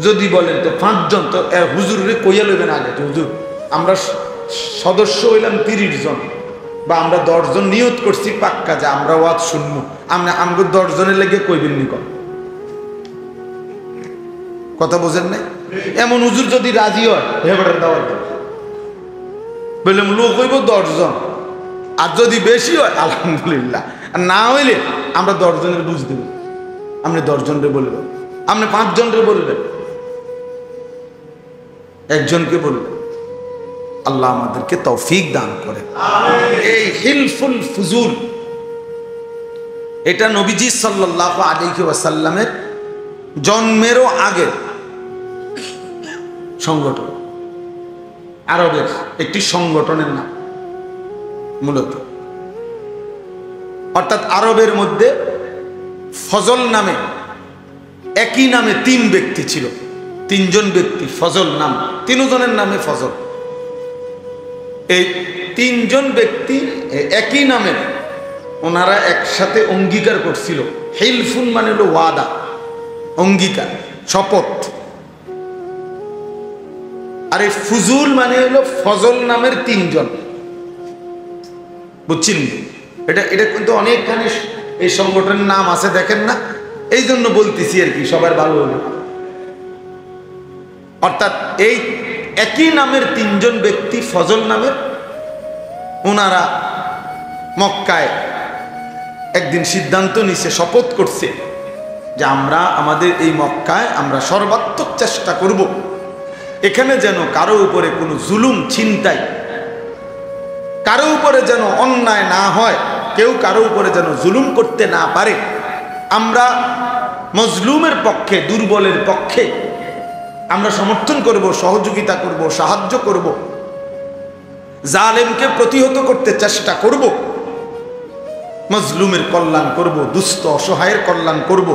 যদি বলেন তো 5 জন, তো হুজুরে কইয়া লইবেন আগে, হুজুর আমরা সদস্য হইলাম 30 জন, বা আমরা 10 জন নিয়ত করছি পাক্কা যে আমরা ওয়াজ শুনবো, আমাকে 10 জনের লেগে কইবেন নি। কথা বোঝেন নাই? এমন হুজুর যদি রাজি হয় হেবারের দাওয়াত বললাম, লোক হইব 10 জন, আর যদি বেশি হয় আলহামদুলিল্লাহ, আর না হইলে আমরা 10 জনের বুঝ দেব। আপনি 10 জনরে বলবেন, আপনি 5 জনরে বলবেন, একজনকে বলবেন। আল্লাহ আমাদেরকে তৌফিক দান করে। এই হিলফুল ফুজুল এটা নবীজি সাল্লাল্লাহু আলাইহি ওয়াসাল্লামের জন্মেরও আগে সংগঠন, আরবের একটি সংগঠনের নাম মূলত। অর্থাৎ আরবের মধ্যে ফজল নামে, একই নামে 3 ব্যক্তি ছিল, 3 জন ব্যক্তি ফজল নাম, 3 জনের নামে ফজল। এই 3 জন ব্যক্তি একই নামের, ওনারা একসাথে অঙ্গীকার করছিল। হিলফুন মানে হলো ওয়াদা, অঙ্গীকার, শপথ। আর এই ফুজুল মানে হলো ফজল নামের 3 জন, বুঝছেন? এটা কিন্তু অনেকখানি এই সংগঠনের নাম আছে, দেখেন না, এই জন্য বলতেছি আর কি, সবার ভালো হলো। অর্থাৎ এই একই নামের 3 জন ব্যক্তি ফজল নামের, ওনারা মক্কায় একদিন সিদ্ধান্ত নিছে, শপথ করছে যে আমরা আমাদের এই মক্কায় আমরা সর্বাত্মক চেষ্টা করব এখানে যেন কারো উপরে কোনো জুলুম, ছিনতাই, কারো উপরে যেন অন্যায় না হয়, কেউ কারো উপরে যেন জুলুম করতে না পারে। আমরা মজলুমের পক্ষে, দুর্বলের পক্ষে আমরা সমর্থন করব, সহযোগিতা করব, সাহায্য করব, জালেমকে প্রতিহত করতে চেষ্টা করব, মজলুমের কল্যাণ করব, দুস্থ অসহায়ের কল্যাণ করব।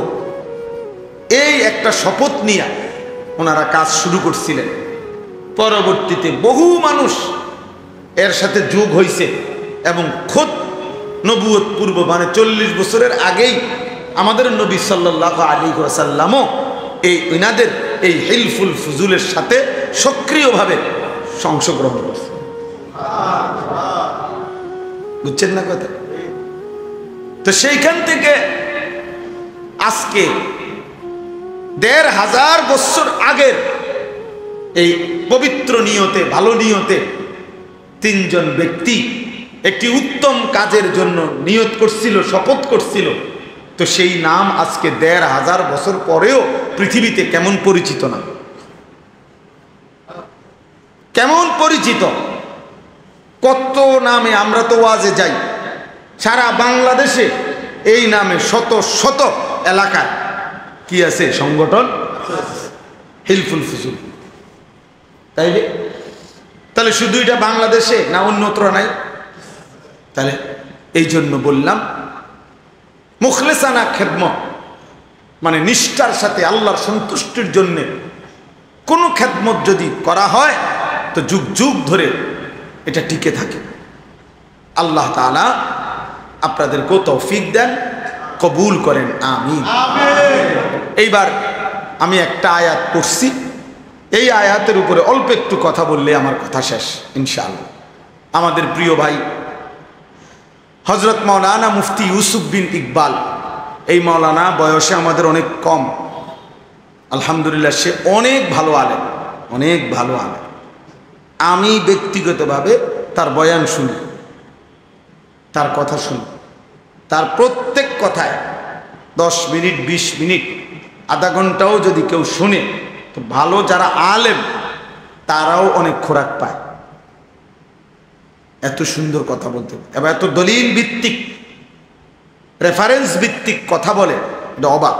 এই একটা শপথ নিয়ে ওনারা কাজ শুরু করছিলেন। পরবর্তীতে বহু মানুষ এর সাথে যোগ হয়েছে এবং খোদ নবুয়ত পূর্ব মানে 40 বছরের আগেই আমাদের নবী সাল্লাল্লাহু আলাইহি ওয়াসাল্লামও এই ইনাদের এই হিলফুল ফুজুলের সাথে সক্রিয়ভাবে অংশগ্রহণ করছে। বুঝছেন না কথা? তো সেইখান থেকে আজকে 1500 বছর আগের এই পবিত্র নিয়তে, ভালো নিয়তে 3 জন ব্যক্তি একটি উত্তম কাজের জন্য নিয়ত করছিল, শপথ করছিল। তো সেই নাম আজকে 1500 বছর পরেও পৃথিবীতে কেমন পরিচিত না? কেমন পরিচিত? কত নামে আমরা তো ওয়াজে যাই, সারা বাংলাদেশে এই নামে শত শত এলাকায় কি আছে? সংগঠন হিলফুল ফুজুল। তাহলে শুধু এটা বাংলাদেশে না, অন্যত্র নাই? তাহলে এই জন্য বললাম মুখলেসানা খেদমত মানে নিষ্ঠার সাথে আল্লাহর সন্তুষ্টির জন্য কোনো খেদমত যদি করা হয় তো যুগ যুগ ধরে এটা টিকে থাকে। আল্লাহ তাআলা আপনাদেরকেও তৌফিক দেন, কবুল করেন, আমিন। এইবার আমি একটা আয়াত পড়ছি, এই আয়াতের উপরে অল্প একটু কথা বললে আমার কথা শেষ ইনশাআল্লাহ। আমাদের প্রিয় ভাই হযরত মাওলানা মুফতি ইউসুফ বিন ইকবাল, এই মাওলানা বয়সে আমাদের অনেক কম, আলহামদুলিল্লাহ সে অনেক ভালো আলেম, অনেক ভালো আলেম। আমি ব্যক্তিগতভাবে তার বয়ান শুনি, তার কথা শুনি, তার প্রত্যেক কথায় 10 মিনিট 20 মিনিট আধা ঘন্টাও যদি কেউ শুনে তো ভালো যারা আলেম তারাও অনেক খোরাক পায়। এত সুন্দর কথা বলতে এবং এত দলিল ভিত্তিক রেফারেন্স ভিত্তিক কথা বলে, এটা অবাক।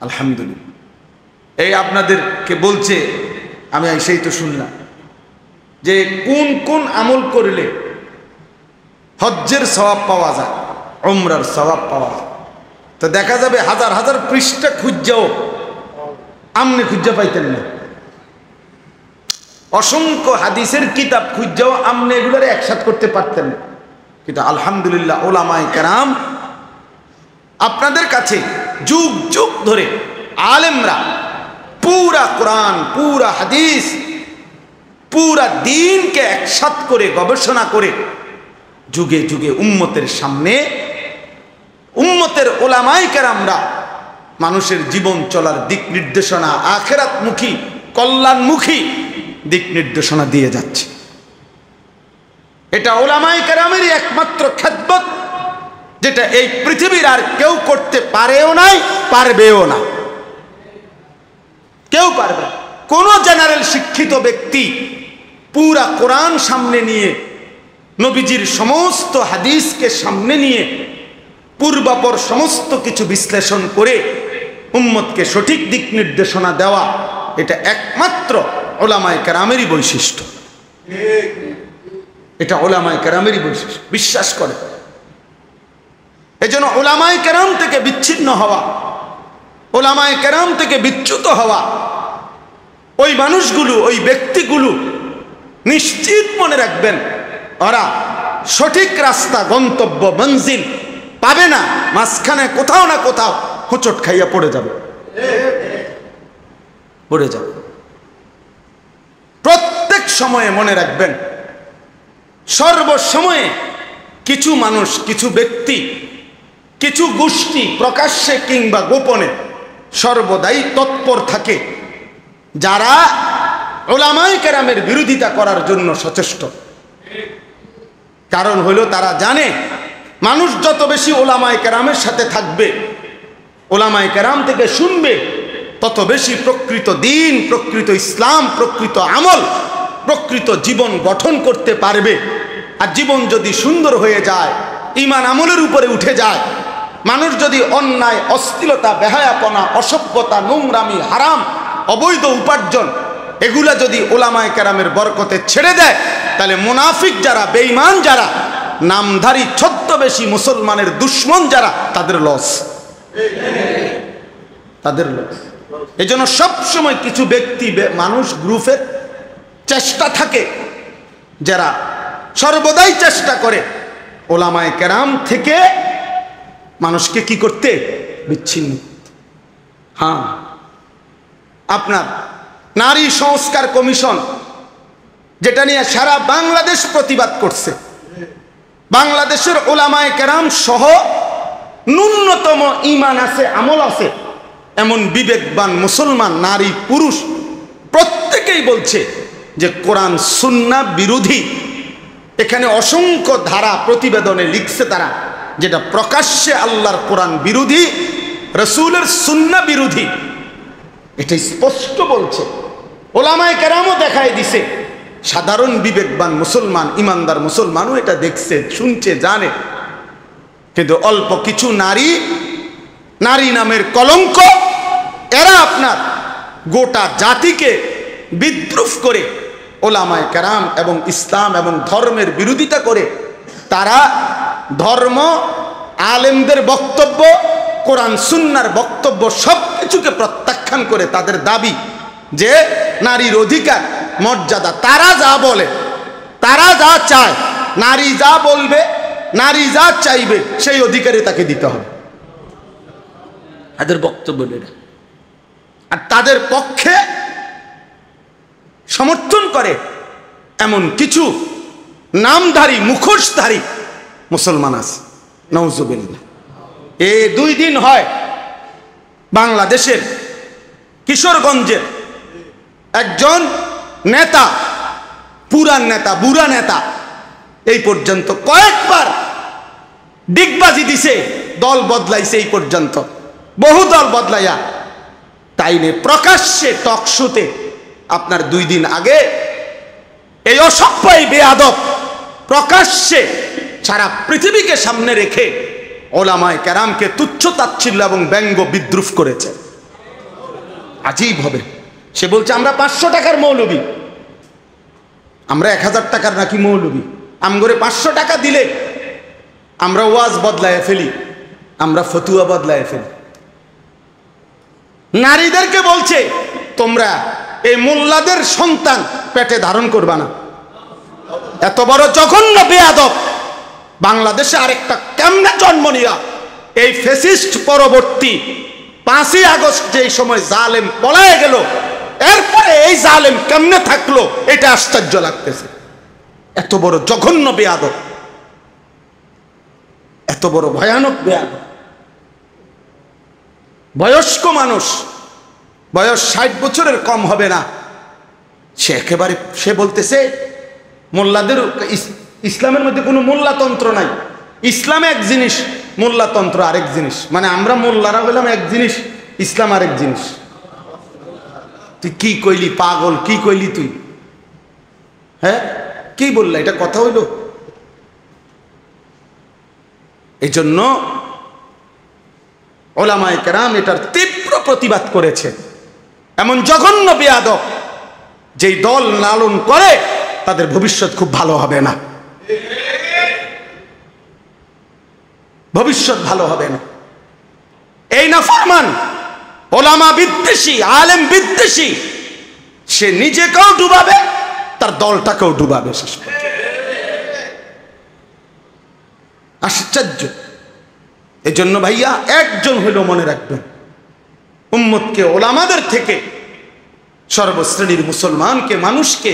আলহামদুলিল্লাহ। এই আপনাদেরকে বলছে, আমি সেই তো শুনলাম যে কোন কোন আমল করলে হজ্জের সওয়াব পাওয়া যায়, উমরার সওয়াব পাওয়া যায়। তো দেখা যাবে হাজার হাজার পৃষ্ঠা খুঁজাও আমনে খুঁজা পাইতেন না, অসংখ্য হাদিসের কিতাব খুঁজাও আমনে এগুলোর একসাথ করতে পারতেন না। কিন্তু আলহামদুলিল্লাহ ওলামায়ে কেরাম আপনাদের কাছে যুগ যুগ ধরে আলেমরা পুরা কোরআন, পুরা হাদিস, পুরা দ্বীনকে একসাথ করে গবেষণা করে যুগে যুগে উম্মতের সামনে, উম্মতের ওলামায়ে কেরামরা মানুষের জীবন চলার দিক নির্দেশনা, আখিরাতমুখী কল্যাণমুখী দিক নির্দেশনা দিয়ে যাচ্ছে। এটা ওলামায়ে কেরামেরই একমাত্র খেদমত, যেটা এই পৃথিবীর আর কেউ করতে পারেও নাই, পারবেও না, কেউ পারবে। কোন জেনারেল শিক্ষিত ব্যক্তি পুরা কোরআন সামনে নিয়ে, নবীজির সমস্ত হাদিসকে সামনে নিয়ে পূর্বাপর সমস্ত কিছু বিশ্লেষণ করে উম্মতকে সঠিক দিক নির্দেশনা দেওয়া, এটা একমাত্র ওলামায়ে কেরামেরই বৈশিষ্ট্য। এটা ওলামায়ে কেরামেরই বৈশিষ্ট্য, বিশ্বাস করে। এজন্য ওলামায়ে কেরাম থেকে বিচ্ছিন্ন হওয়া, ওলামায়ে কেরাম থেকে বিচ্যুত হওয়া, ওই মানুষগুলো, ওই ব্যক্তিগুলো নিশ্চিত মনে রাখবেন ওরা সঠিক রাস্তা, গন্তব্য, মঞ্জিল পাবে না, মাঝখানে কোথাও না কোথাও হোঁচট খাইয়া পড়ে যাবে, পড়ে যাবে। প্রত্যেক সময়ে মনে রাখবেন, সর্বসময়ে কিছু মানুষ, কিছু ব্যক্তি, কিছু গোষ্ঠী প্রকাশ্যে কিংবা গোপনে সর্বদাই তৎপর থাকে, যারা ওলামায়ে কেরামের বিরোধিতা করার জন্য সচেষ্ট। কারণ হলো তারা জানে মানুষ যত বেশি ওলামায়ে কেরামের সাথে থাকবে, ওলামায়ে কেরাম থেকে শুনবে, তত বেশি প্রকৃত দ্বীন, প্রকৃত ইসলাম, প্রকৃত আমল, প্রকৃত জীবন গঠন করতে পারবে। আর জীবন যদি সুন্দর হয়ে যায়, ঈমান আমলের উপরে উঠে যায়, মানুষ যদি অন্যায়, অশ্লীলতা, বেহায়াপনা, অসভ্যতা, নোংরামি, হারাম, অবৈধ উপার্জন এগুলা যদি ওলামায়ে কেরামের বরকতে ছেড়ে দেয়, তাহলে মুনাফিক যারা, বেঈমান যারা, নামধারী ছদ্মবেশী মুসলমানের দুশ্মন যারা, তাদের লস, তাদের লস। এই জন্য সবসময় কিছু ব্যক্তি, মানুষ, গ্রুপের চেষ্টা থাকে, যারা সর্বদাই চেষ্টা করে ওলামায়ে কেরাম থেকে মানুষকে কি করতে, বিচ্ছিন্ন। হ্যাঁ, আপনার নারী সংস্কার কমিশন, যেটা নিয়ে সারা বাংলাদেশ প্রতিবাদ করছে, বাংলাদেশের ওলামায়ে কেরাম সহ ন্যূনতম ঈমান আছে, আমল আছে এমন বিবেকবান মুসলমান নারী পুরুষ প্রত্যেকেই বলছে যে কোরআন সুন্নাহ বিরোধী। এখানে অসংখ্য ধারা প্রতিবেদনে লিখছে তারা, যেটা প্রকাশ্যে আল্লাহর কোরআন বিরোধী, রাসূলের সুন্নাহ বিরোধী, এটা স্পষ্ট বলছে। ওলামায়ে কেরামও দেখায় দিছে, সাধারণ বিবেকবান মুসলমান, ইমানদার মুসলমানও এটা দেখছে, শুনছে, জানে। কিন্তু অল্প কিছু নারী, নারী নামের কলঙ্ক, এরা আপনার গোটা জাতিকে বিদ্রুপ করে ওলামায়ে কেরাম এবং ইসলাম এবং ধর্মের বিরোধিতা করে তারা ধর্ম, আলেমদের বক্তব্য, কোরআন সুন্নাহর বক্তব্য সব কিছুকে প্রত্যাখ্যান করে তাদের দাবি যে নারীর অধিকার, মর্যাদা, তারা যা বলে, তারা যা চায়, নারী যা বলবে, নারী যা চাইবে সেই অধিকারই তাকে দিতে হবে, তাদের বক্তব্য এটা। আর তাদের পক্ষে সমর্থন করে এমন কিছু নামধারী মুখোশধারী মুসলমান আছে, নাউজুবিল্লাহ। এই 2 দিন হয় বাংলাদেশের কিশোরগঞ্জের একজন নেতা, পুরান নেতা, বুড়া নেতা, এই পর্যন্ত কয়েকবার ডিগবাজি দিছে, দল বদলাইছে, এই পর্যন্ত বহু দল বদলাইয়া তাইলে প্রকাশ্যে টকশোতে আপনার 2 দিন আগে এই অসভ্য বেয়াদব প্রকাশ্যে সারা পৃথিবীকে সামনে রেখে ওলামায়ে কেরামকে তুচ্ছ তাচ্ছিল্য এবং ব্যঙ্গ বিদ্রুপ করেছে। আজীব হবে, সে বলছে আমরা 500 টাকার মৌলবী, আমরা 1000 টাকার নাকি মৌলবী, আমগরে 500 টাকা দিলে আমরা ওয়াজ বদলায় ফেলি, আমরা ফতুয়া বদলায় ফেলি। নারীদেরকে বলছে তোমরা এই মোল্লাদের সন্তান পেটে ধারণ করবা না। এত বড় জঘন্য বেয়াদব বাংলাদেশে আরেকটা কেমনে জন্ম নিয়া এই ফ্যাসিস্ট পরবর্তী 5ই আগস্ট যেই সময় জালেম পলায়ে গেল, এরপরে এই জালেম কেমনে থাকলো এটা আশ্চর্য লাগতেছে। এত বড় জঘন্য বেয়াদব, এত বড় ভয়ানক বেয়াদব। বয়স্ক মানুষ, বয়স 60 বছরের কম হবে না, সে একেবারে সে বলতেছে মোল্লাদের ইসলামের মধ্যে কোনো মোল্লাতন্ত্র নাই, ইসলাম এক জিনিস, মোল্লাতন্ত্র আরেক জিনিস। মানে আমরা মোল্লারা হইলাম এক জিনিস, ইসলাম আরেক জিনিস। তুই কি কইলি পাগল, কি কইলি তুই? হ্যাঁ কি বললা, এটা কথা হইল? এই জন্য ওলামায়ে কেরাম এটার তীব্র প্রতিবাদ করেছে। এমন জঘন্য বেয়াদব যেই দল লালন করে তাদের ভবিষ্যৎ খুব ভালো হবে না, ভবিষ্যৎ ভালো হবে না। এই নাফরমান ওলামা বিদ্বেষী, আলেম বিদ্বেষী, সে নিজেকেও ডুবাবে, তার দলটাকেও ডুবাবে শেষ পর্যন্ত। আশ্চর্য। এজন্য ভাইয়া একজন হইলেও মনে রাখবেন, উম্মতকে ওলামাদের থেকে, সর্বশ্রেণীর মুসলমানকে, মানুষকে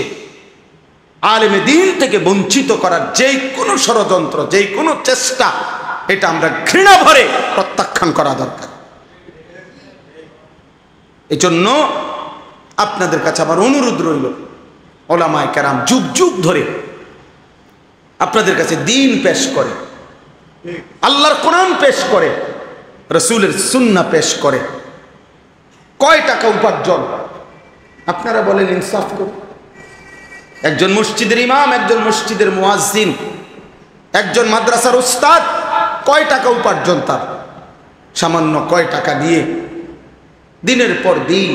আলেমে দ্বীন থেকে বঞ্চিত করার যেই কোনো ষড়যন্ত্র, যেই কোনো চেষ্টা, এটা আমরা ঘৃণা ভরে প্রত্যাখ্যান করা দরকার। এজন্য আপনাদের কাছে আমার অনুরোধ রইল, ওলামায়ে কেরাম যুগ যুগ ধরে আপনাদের কাছে দ্বীন পেশ করে, আল্লাহর কোরআন পেশ করে, রাসূলের সুন্নাহ পেশ করে। কয় টাকা উপার্জন আপনারা বলেন, ইনসাফ করুন। একজন মসজিদের ইমাম, একজন মসজিদের মুয়াজ্জিন, একজন মাদ্রাসার উস্তাদ, কয় টাকা উপার্জন তার? সামান্য কয় টাকা দিয়ে দিনের পর দিন।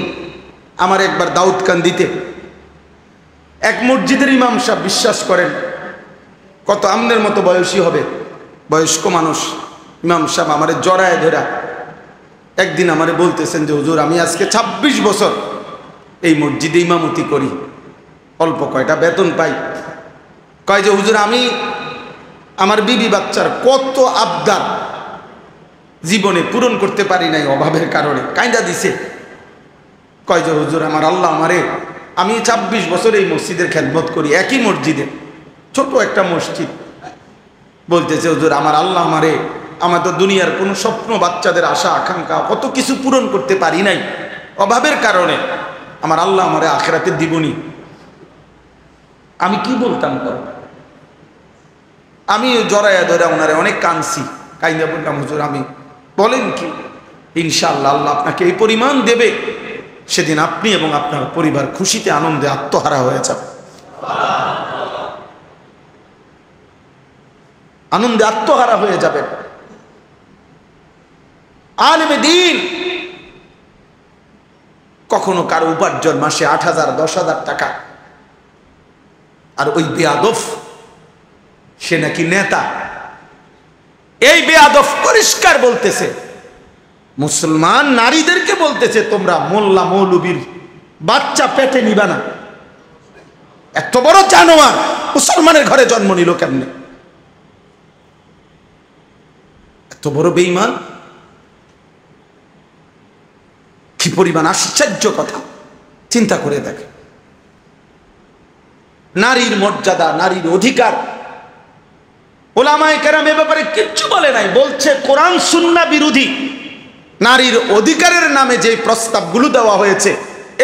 আমার একবার দাউদকান্দিতে এক মসজিদের ইমাম সাহেব, বিশ্বাস করেন কত আমনের মতো বয়সী হবে, বয়স্ক মানুষ, ইমাম সাহেব আমারে জড়ায় ধরা একদিন আমারে বলতেছেন যে হুজুর আমি আজকে 26 বছর এই মসজিদে ইমামতি করি, অল্প কয়টা বেতন পাই। কয় যে হুজুর আমি আমার বিবি বাচ্চার কত আবদার জীবনে পূরণ করতে পারি নাই অভাবের কারণে, কাইন্দা দিছে। কয় যে হুজুর আমার আল্লাহ আমারে, আমি 26 বছর এই মসজিদের খেদমত করি, একই মসজিদে, ছোট একটা মসজিদ। বলতেছে হুজুর আমার আল্লাহ আমারে, আমার তো দুনিয়ার কোনো স্বপ্ন, বাচ্চাদের আশা আকাঙ্ক্ষা কত কিছু পূরণ করতে পারি নাই অভাবের কারণে, আমার আল্লাহ আমারে আখিরাতে দিবনি। আমি কি বলতাম? আমি জড়াইয়া ধরে ওনারে অনেক কাঁদছি, কাইন্দা বললাম হুজুর আমি, বলেন কি? ইনশাআল্লাহ আল্লাহ আপনাকে এই পরিমাণ দেবে, সেদিন আপনি এবং আপনার পরিবার খুশিতে আনন্দে আত্মহারা হয়ে যাবে, আনন্দে আত্মহারা হয়ে যাবেন। আলেমে দ্বীন কখনো কারো উপার্জন মাসে 8,000 10,000 টাকা, আর ওই বেয়াদব সে নাকি নেতা। এই বেয়াদব পরিষ্কার বলতেছে, মুসলমান নারীদেরকে বলতেছে তোমরা মোল্লা মৌলবীর বাচ্চা পেটে নিবা না। এত বড় জানোয়ার মুসলমানের ঘরে জন্ম নিল কেমনে? এত বড় বেঈমান, কি পরিমাণ আশ্চর্য কথা, চিন্তা করে দেখে। নারীর মর্যাদা, নারীর অধিকার, ওলামায়ে কেরাম এ ব্যাপারে কিচ্ছু বলে নাই। বলছে কোরআন সুন্নাহ বিরোধী নারীর অধিকারের নামে যে প্রস্তাবগুলো দেওয়া হয়েছে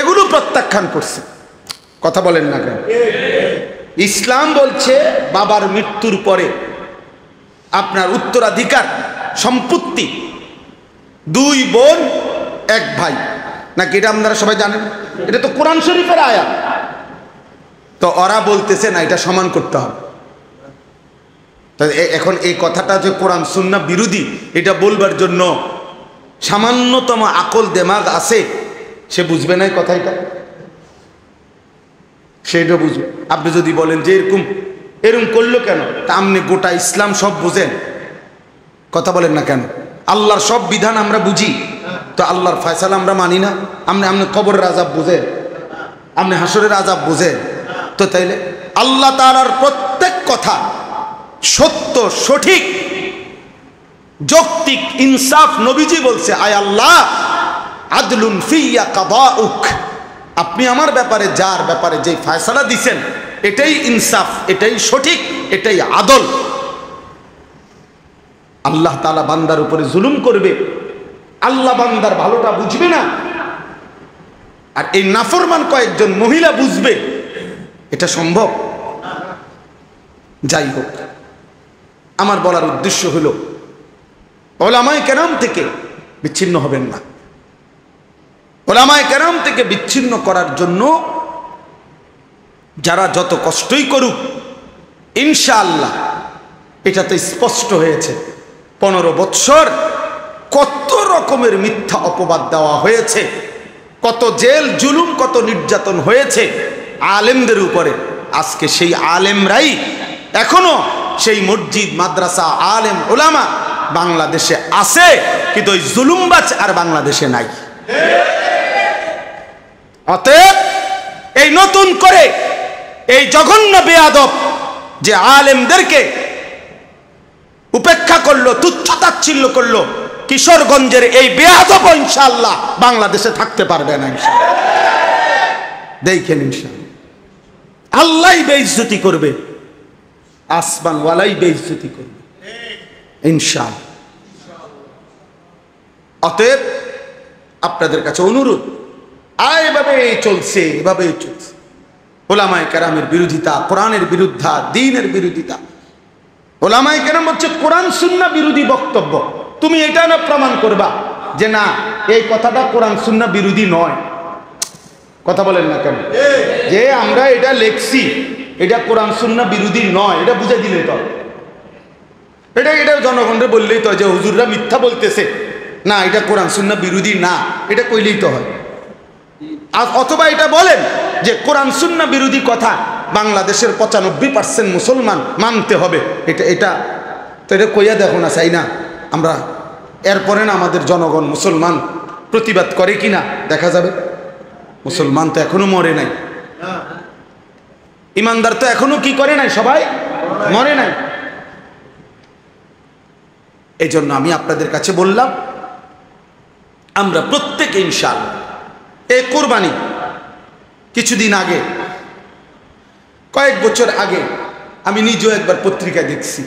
এগুলো প্রত্যাখ্যান করছে। কথা বলেন না কেন? ইসলাম বলছে বাবার মৃত্যুর পরে আপনার উত্তরাধিকার সম্পত্তি 2 বোন 1 ভাই, নাকি এটা আপনারা সবাই জানেন? এটা তো কোরআন শরীফের আয়াত। তো ওরা বলতেছে না, এটা সমান করতে হবে। এখন এই কথাটা যে কোরআন সুন্নাহ বিরোধী, এটা বলবার জন্য সামান্যতম আকল দেমাগ আছে, সে বুঝবে না কথাটা, সেটা বুঝবে। আপনি যদি বলেন যে এরকম করলো কেন, তা আপনি গোটা ইসলাম সব বুঝেন। কথা বলেন না কেন? আল্লাহর সব বিধান আমরা বুঝি, তো আল্লাহর ফয়সালা আমরা মানি না? আপনি কবরের আযাব বুঝেন, আপনি হাসরের আযাব বুঝেন? তো তাইলে আল্লাহ তাআলার প্রত্যেক কথা সত্য, সঠিক, যৌক্তিক, ইনসাফ। নবীজি বলছে, আয় আল্লাহ আদলুন ফিয়া কাদাউক, আপনি আমার ব্যাপারে যার ব্যাপারে যে ফয়সালা দিছেন এটাই ইনসাফ, এটাই সঠিক, এটাই আদল। আল্লাহ তাআলা বান্দার উপরে জুলুম করবে, আল্লাহ বান্দার ভালোটা বুঝবে না, আর এই নাফরমান কয়েকজন মহিলা বুঝবে? এটা সম্ভব? যাই হোক, আমার বলার উদ্দেশ্য হলো উলামায়ে কেরাম থেকে বিচ্ছিন্ন হবেন না। উলামায়ে কেরাম থেকে বিচ্ছিন্ন করার জন্য যারা যত কষ্টই করুক, ইনশাআল্লাহ এটা তো স্পষ্ট হয়েছে 15 বৎসর কত রকমের মিথ্যা অপবাদ দেওয়া হয়েছে, কত জেল জুলুম, কত নির্যাতন হয়েছে আলেমদের উপরে। আজকে সেই আলেমরাই এখনো সেই মসজিদ, মাদ্রাসা, আলেম, ওলামা বাংলাদেশে আছে, কিন্তু ওই জুলুমবাজ আর বাংলাদেশে নাই। অতএব এই নতুন করে এই জঘন্য বেয়াদব যে আলেমদেরকে উপেক্ষা করলো, তুচ্ছ-তাচ্ছিল্য করলো, কিশোরগঞ্জের এই বেয়াদব ইনশাআল্লাহ বাংলাদেশে থাকতে পারবে না। দেখেন ইনশাআল্লাহ আল্লাহই বেইজ্জতি করবে, আসমানওয়ালাই বেইজ্জতি করবে ইনশাআল্লাহ। অতএব আপনাদের কাছে অনুরোধ, এভাবেই চলছে, এভাবেই চলছে। ওলামায়ে কেরামের বিরোধিতা, কোরআনের বিরুদ্ধা, দ্বীনের বিরোধিতা। ওলামায়ে কেরাম হচ্ছে কোরআন সুন্নাহ বিরোধী বক্তব্য। তুমি এটা না প্রমাণ করবা যে না এই কথাটা কোরআন সুন্নাহ বিরোধী নয়। কথা বলেন না কেন? যে আমরা এটা লেখছি এটা কোরআন সুন্নাহ বিরোধী নয়, এটা বুঝে দিলেই তো, এটা জনগণকে বললেই তো যে হুজুররা মিথ্যা বলতেছে, না এটা কোরআন সুন্নাহ বিরোধী না, এটা কইলেই তো হয়। অথবা এটা বলেন যে কোরআন সুন্নাহ বিরোধী কথা বাংলাদেশের 95% মুসলমান মানতে হবে, এটা তো এটা কইয়া দেখো না, চাই না আমরা। এরপরে না আমাদের জনগণ মুসলমান প্রতিবাদ করে কিনা দেখা যাবে। মুসলমান তো এখনো মরে নাই, ইমানদার তো এখনো কি করে নাই, সবাই মরে নাই। এই জন্য আমি আপনাদের কাছে বললাম, আমরা প্রত্যেকে ইনশাআল্লাহ এই কোরবানি কিছুদিন আগে, কয়েক বছর আগে আমি নিজেও একবার পত্রিকা দেখছি,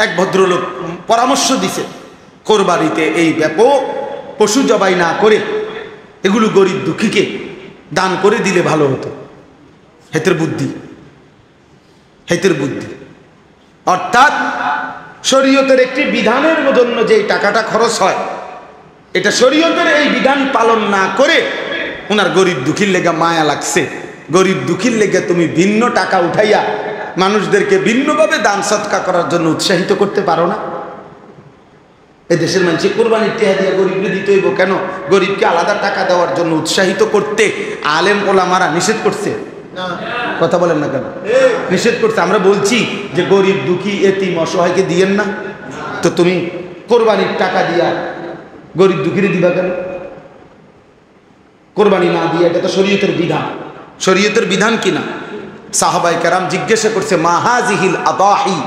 এক ভদ্রলোক পরামর্শ দিছে কোরবানিতে এই ব্যাপক পশু জবাই না করে এগুলো গরিব দুঃখীকে দান করে দিলে ভালো হতো। হেতের বুদ্ধি, হেতের বুদ্ধি। অর্থাৎ শরীয়তের একটি বিধানের জন্য যে টাকাটা খরচ হয়, এটা শরীয়তের এই বিধান পালন না করে ওনার গরিব দুঃখীর লেগে মায়া লাগছে, গরিব দুঃখীর লেগে তুমি ভিন্ন টাকা উঠাইয়া মানুষদেরকে ভিন্নভাবে দান সৎকা করার জন্য উৎসাহিত করতে পারো না? এই দেশের মানুষ কোরবানির টিয়া দিয়ে গরিবকে দিতে হইব কেন? গরিবকে আলাদা টাকা দেওয়ার জন্য উৎসাহিত করতে আলেম ওলামারা নিষেধ করছে। কথা বলেন না কেন? নিষেধ করছে। আমরা বলছি যে গরিব দুঃখী এতিম অসহায়কে দিয়েন না, তো তুমি কোরবানির টাকা দিয়া গরিব দুঃখীরে দিবা কেন? কোরবানি না দিয়ে, এটা তো শরীয়তের বিধান। শরীয়তের বিধান কিনা? সাহাবায়ে কেরাম জিজ্ঞাসা করছে, মা হাযিহিল আদাহি,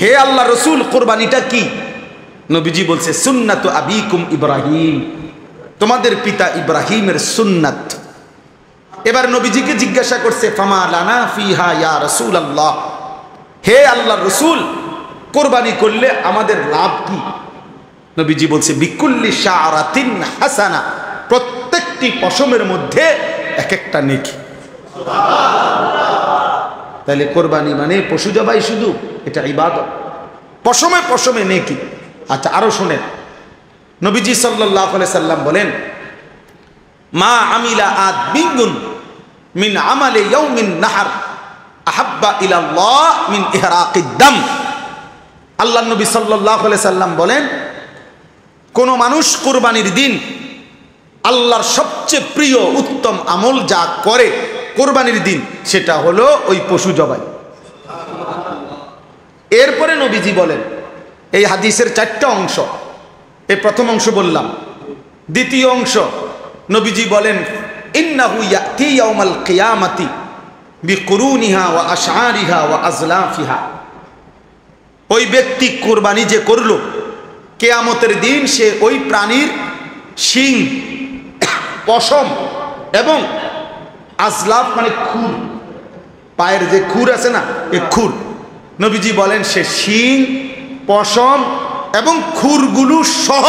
হে আল্লাহ রসুল কোরবানিটা কি? নবীজি বলছে, সুন্নাতু আবিকুম ইব্রাহিম, তোমাদের পিতা ইব্রাহিমের সুন্নাত। এবার নবীজিকে জিজ্ঞাসা করছে, ফামা লানা ফিহা ইয়া রাসূলুল্লাহ, হে আল্লাহর রাসূল, কোরবানি করলে আমাদের লাভ কি? নবীজি বলছে, বিকুল্লি শাআরাতিন হাসানা, প্রত্যেকটি পশমের মধ্যে এক একটা নেকি। তাহলে কোরবানি মানে পশু জবাই শুধু? এটা ইবাদত, পশমে পশমে নেকি। আচ্ছা, আরো শুনেন, নবীজি সাল্লাল্লাহু আলাইহি সাল্লাম বলেন, মা আমিলা আদমিন মিন আমালি ইয়াউমিন নাহর আহাব্বা ইলাল্লাহ মিন ইহরাকিদ দাম। আল্লাহ নবী সাল্লাল্লাহু আলাইহি সাল্লাম বলেন, কোন মানুষ কোরবানির দিন আল্লাহর সবচেয়ে প্রিয় উত্তম আমল যা করে কোরবানির দিন, সেটা হলো ওই পশু জবাই। এরপরে নবীজি বলেন, এই হাদিসের 4টা অংশ, এই প্রথম অংশ বললাম। দ্বিতীয় অংশ নবীজি বলেন, ইন্নাহু ইয়াতি ইয়াউমাল কিয়ামাতি বিকুরুনিহা ওয়া আশআরিহা ওয়া আজলাফিহা। ওই ব্যক্তি কোরবানি যে করলো, কিয়ামতের দিন সে ওই প্রাণীর শিং, পশম এবং আজলাফ মানে খুর, পায়ের যে খুর আছে না, এই খুর, নবীজি বলেন সে শিং, পশম এবং খুরগুলো সহ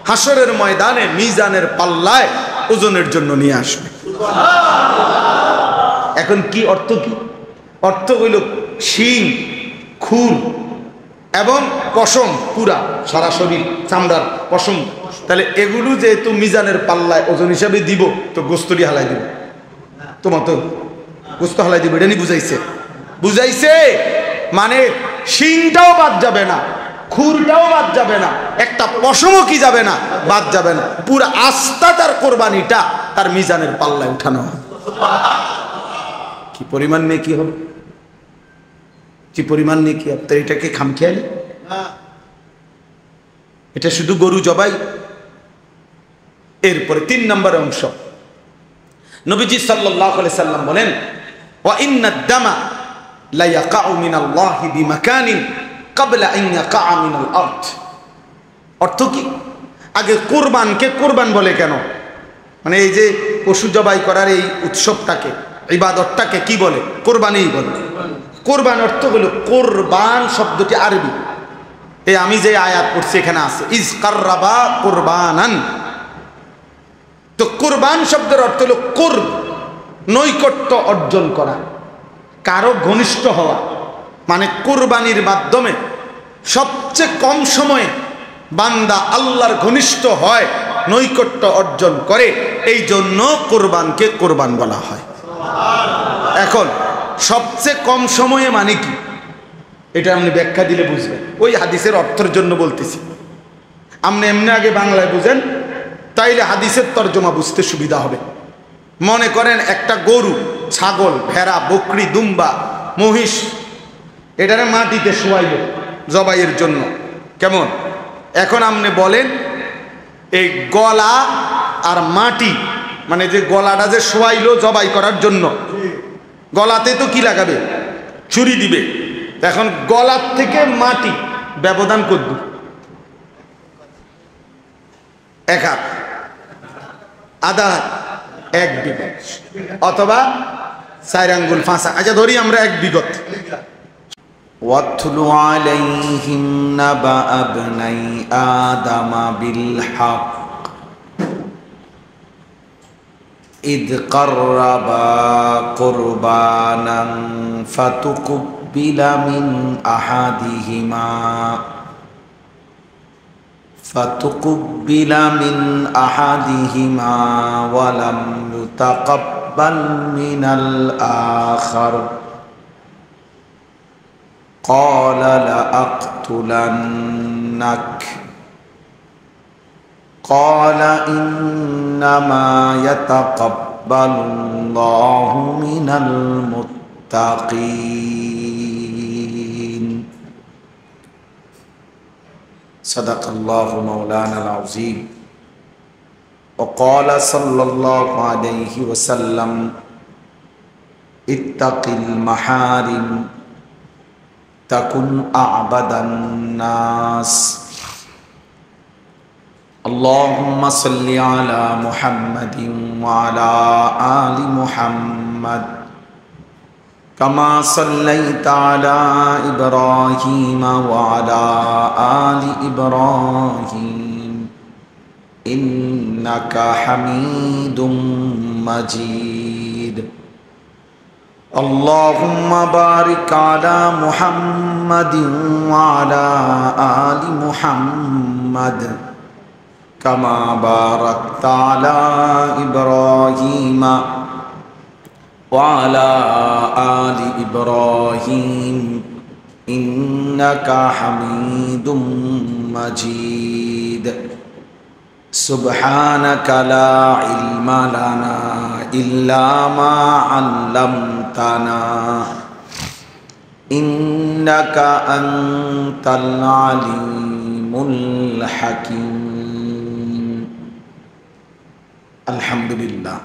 হাসরের ময়দানে মিজানের পাল্লায় ওজনের জন্য নিয়ে আসবে। এখন কি অর্থ? কি অর্থ? হইল শিং, খুর এবং পশম, পুরা সারা শরীর চামড়ার পশম। তাহলে এগুলো যেহেতু মিজানের পাল্লায় ওজন হিসাবে দিব, তো গোস্তটি হালাই দিব, তোমার তো গোস্ত হালাই দিব, এটা নি বুঝাইছে? বুঝাইছে মানে শিংটাও বাদ যাবে না, খুরটাও বাদ যাবে না, একটা পশমও কি যাবে না, বাদ যাবে না, পুরো আস্থা তার কোরবানিটা তার মিজানের পাল্লায় উঠানো হবে। কি পরিমাণ নেকি হবে, কি পরিমাণ নেকি! আপনার এটাকে খামখেয়ালি? এটা শুধু গরু জবাই। এরপরে 3 নম্বর অংশ, নবীজি সাল্লাল্লাহু আলাইহি সাল্লাম বলেন, ওয়া ইন্নাদ দামা লা ইয়াকাউ মিনাল্লাহি বিমাকানিন ক্বাবলা আন ইয়াকা মিনাল আরদ। অর্থ কি? আগে কুরবানকে কুরবান বলে কেন? মানে এই যে পশু জবাই করার এই উৎসবটাকে, ইবাদতটাকে কি বলে? কোরবানি বলে। কোরবান অর্থ হলো, কোরবান শব্দটি আরবি, এই আমি যে আয়াত পড়ছি এখানে আছে, ইজ কাররাবা কুরবানান। তো কোরবান শব্দের অর্থ হলো কুরব, নৈকট্য অর্জন করা, কারো ঘনিষ্ঠ হওয়া। মানে কোরবানির মাধ্যমে সবচেয়ে কম সময়ে বান্দা আল্লাহর ঘনিষ্ঠ হয়, নৈকট্য অর্জন করে, এই জন্য কোরবানকে কোরবান বলা হয়। এখন সবচেয়ে কম সময়ে মানে কি, এটা আপনি ব্যাখ্যা দিলে বুঝবেন। ওই হাদিসের অর্থের জন্য বলতেছি, আপনি এমনি আগে বাংলায় বুঝেন, তাইলে হাদিসের তর্জমা বুঝতে সুবিধা হবে। মনে করেন একটা গরু, ছাগল, ভেড়া, বকরি, দুম্বা, মহিষ, এটারে মাটিতে শোয়াইল জবাইয়ের জন্য, কেমন? এখন আপনি বলেন, এই গলা আর মাটি, মানে যে গলাটা যে শোয়াইলো জবাই করার জন্য, গলাতে তো কি লাগাবে? ছুরি দিবে। এখন গলার থেকে মাটি ব্যবধান করব 1 হাত, আধা হাত, 1 বিঘত, অথবা 4 আঙ্গুল, 5। আচ্ছা ধরি আমরা 1 বিঘত। ওয়াতলু আলাইহিম নাবা আবনাই আদম বিল হক ইদ কাররাবা কুরবানান ফাতুকুব্বিলা মিন আহাদিহিমা ওয়া লাম ইউতাকাব্বাল মিনাল আখার ক্বালা লা আকতুলান্নাক ক্বালা ইন্নামা ইয়াতাকাব্বালুল্লাহু মিনাল মুত্তাকিন। সাদাকাল্লাহু মাওলানাল আযীম। وقال صلى الله عليه وسلم اتق المحارم تكن أعبد الناس। اللهم صل على محمد وعلى آل محمد كما صليت على إبراهيم وعلى آل إبراهيم إنك حميد مجيد اللهم بارك على محمد وعلى آل محمد كما باركت على إبراهيم وعلى آل إبراهيم إنك حميد مجيد سبحانك لا علم لنا إلا ما علمتنا إنك أنت العليم الحكيم الحمد لله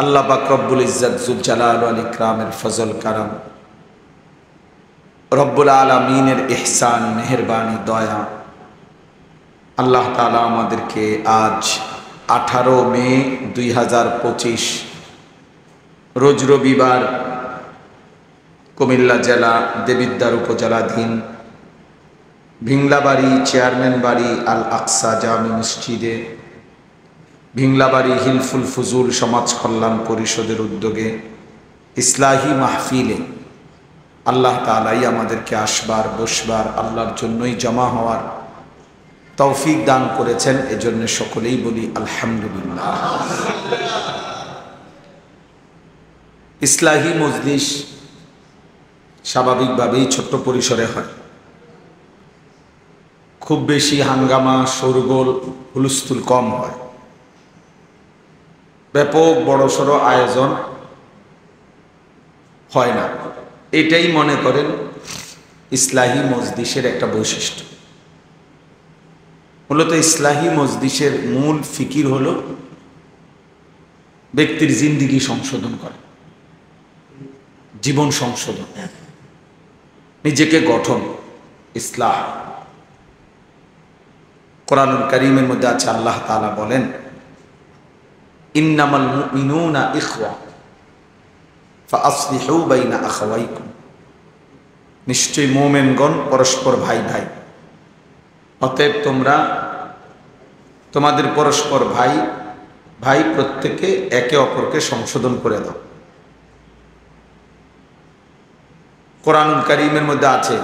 আল্লাহ পাক রব্বুল ইজ্জত যুল জালাল ওয়াল ইকরামের ফজল কারাম, রব্বুল আলামিনের ইহসান, মেহেরবানি, দয়া, আল্লাহ তাআলা আমাদেরকে আজ 18 মে 2025 রোজ রবিবার কুমিল্লা জেলা দেবিদ্বার উপজেলাধীন ভিংলাবাড়ি চেয়ারম্যান বাড়ি আল আকসা জামি মসজিদে ভিংলাবাড়ি হিলফুল ফুজুল সমাজ কল্যাণ পরিষদের উদ্যোগে ইসলাহি মাহফিলে আল্লাহ তাআলাই আমাদেরকে আসবার বসবার আল্লাহর জন্যই জমা হওয়ার তৌফিক দান করেছেন। এজন্য সকলেই বলি আলহামদুলিল্লাহ। ইসলাহি মজলিস স্বাভাবিকভাবেই ছোট্ট পরিসরে হয়, খুব বেশি হাঙ্গামা শোরগোল হুলস্থুল কম হয়, ব্যাপক বড়সড় আয়োজন হয় না। এটাই মনে করেন ইসলাহি মজলিসের একটা বৈশিষ্ট্য। মূলত ইসলাহি মজলিসের মূল ফিকির হলো ব্যক্তির জিন্দিগি সংশোধন করা, জীবন সংশোধন, নিজেকে গঠন, ইসলাহ। কোরআনুল কারীমের মধ্যে আছে আল্লাহ তাআলা বলেন ইন্নামাল মুমিনুনা ইখওয়া ফাআসলিহু বাইনা আখাওয়াইকুম, নিশ্চয়ই মুমিনগণ পরস্পর ভাই ভাই, অতএব তোমরা তোমাদের পরস্পর ভাই ভাই প্রত্যেকে একে অপরকে সংশোধন করে দাও। কোরআনুল কারীমের মধ্যে আছে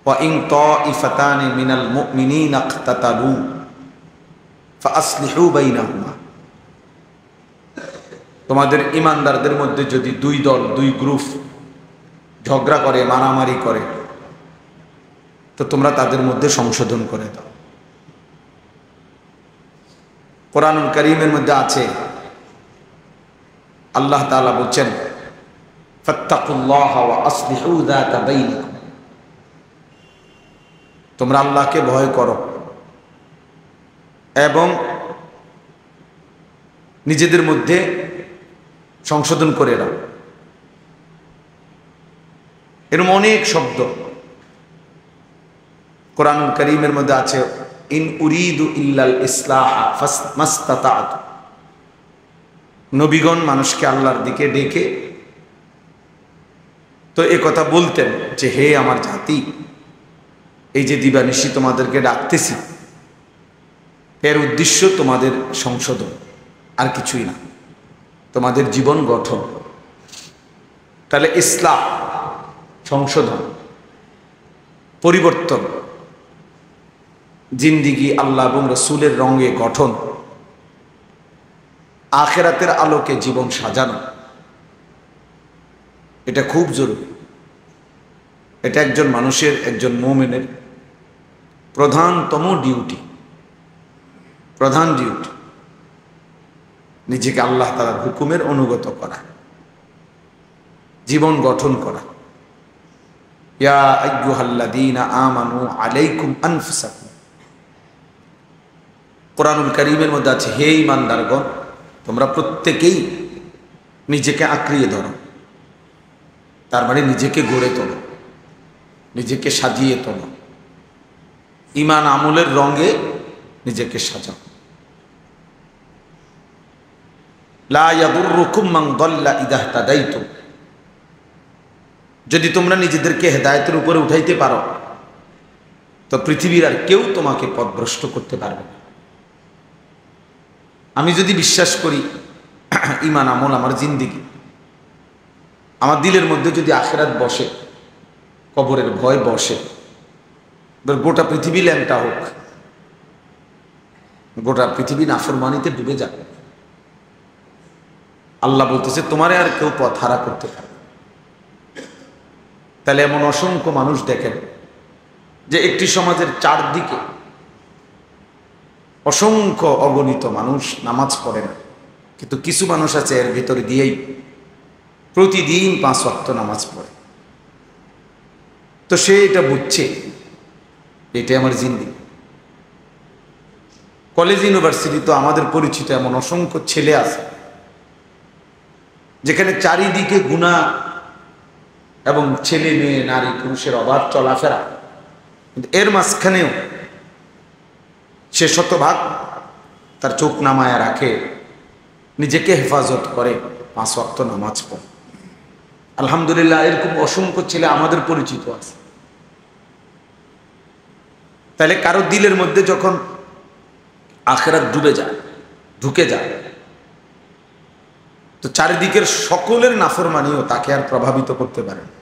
ওয়া ইন তাইফাতানি মিনাল মুমিনিনা ইকতাতালু ফাআসলিহু বাইনাহুমা, তোমাদের ঈমানদারদের মধ্যে যদি দুই দল, দুই গ্রুপ ঝগড়া করে, মারামারি করে, তো তোমরা তাদের মধ্যে সংশোধন করে দাও। কোরআনুল কারীমের মধ্যে আছে আল্লাহ তাআলা বলছেন ফাত্তাকুল্লাহা ওয়া আসলিহু যাতা বাইনিকুম, তোমরা আল্লাহকে ভয় করো এবং নিজেদের মধ্যে সংশোধন করে দাও। এরকম অনেক শব্দ কোরআনুল কারীমের মধ্যে আছে ইন উরিদু ইল্লাল ইসলাহা মাস্তাতা'তু, নবীগণ মানুষকে আল্লাহর দিকে ডেকে তো এ কথা বলতেন যে হে আমার জাতি, এই যে দিবানিশি তোমাদেরকে ডাকতেছি, এর উদ্দেশ্য তোমাদের সংশোধন, আর কিছুই না, তোমাদের জীবন গঠন। তাহলে ইসলাহ সংশোধন, পরিবর্তন, জিন্দিগি আল্লাহ এবং রসুলের রঙে গঠন, আখেরাতের আলোকে জীবন সাজানো, এটা খুব জরুরি। এটা একজন মানুষের, একজন মুমিনের প্রধানতম ডিউটি, প্রধান ডিউটি, নিজেকে আল্লাহ তাআলার হুকুমের অনুগত করা, জীবন গঠন করা। ইয়া আইয়ুহাল্লাযীনা আমানু আলাইকুম আনফুসাকুম, কোরআনুল কারীমের মধ্যে আছে হে ঈমানদারগণ, তোমরা প্রত্যেকেই নিজেকে আঁকড়িয়ে ধরো, তার মানে নিজেকে গড়ে তোলো, নিজেকে সাজিয়ে তোলো, ঈমান আমলের রঙে নিজেকে সাজাও। লা ইয়াদুররুকুম মান দাল্লা ইযা ইহতাদাইতুম, যদি তোমরা নিজেদেরকে হেদায়েতের উপরে উঠাইতে পারো তো পৃথিবীর আর কেউ তোমাকে পথভ্রষ্ট করতে পারবে না। আমি যদি বিশ্বাস করি ঈমান আমল আমার জিন্দেগি, আমার দিলের মধ্যে যদি আখিরাত বসে, কবরের ভয় বসে, গোটা পৃথিবী ল্যাংটা হোক, গোটা পৃথিবী নাফরমানিতে ডুবে যাবে, আল্লাহ বলতেছে তোমারে আর কেউ পথ হারা করতে পারে। তাহলে এমন অসংখ্য মানুষ দেখেন যে একটি সমাজের চারদিকে অসংখ্য অগণিত মানুষ নামাজ পড়ে না, কিন্তু কিছু মানুষ আছে এর ভিতরে দিয়েই প্রতিদিন 5 ওয়াক্ত নামাজ পড়ে। তো সে এটা বুঝছে এটাই আমার জিন্দেগি। কলেজ ইউনিভার্সিটি তো আমাদের পরিচিত এমন অসংখ্য ছেলে আছে যেখানে চারিদিকে গুনাহ এবং ছেলে মেয়ে নারী পুরুষের অবাধ চলাফেরা, কিন্তু এর মাঝখানেও সে শতভাগ তার চোখ নামায়া রাখে, নিজেকে হেফাজত করে, 5 ওয়াক্ত নামাজ পড়ে। আলহামদুলিল্লাহ, এরকম অসংখ্য ছেলে আমাদের পরিচিত আছে। তাহলে কারো দিলের মধ্যে যখন আখিরাত ডুবে যায়, ঢুকে যায়, তো চারিদিকের সকলের নাফরমানিও তাকে আর প্রভাবিত করতে পারে না।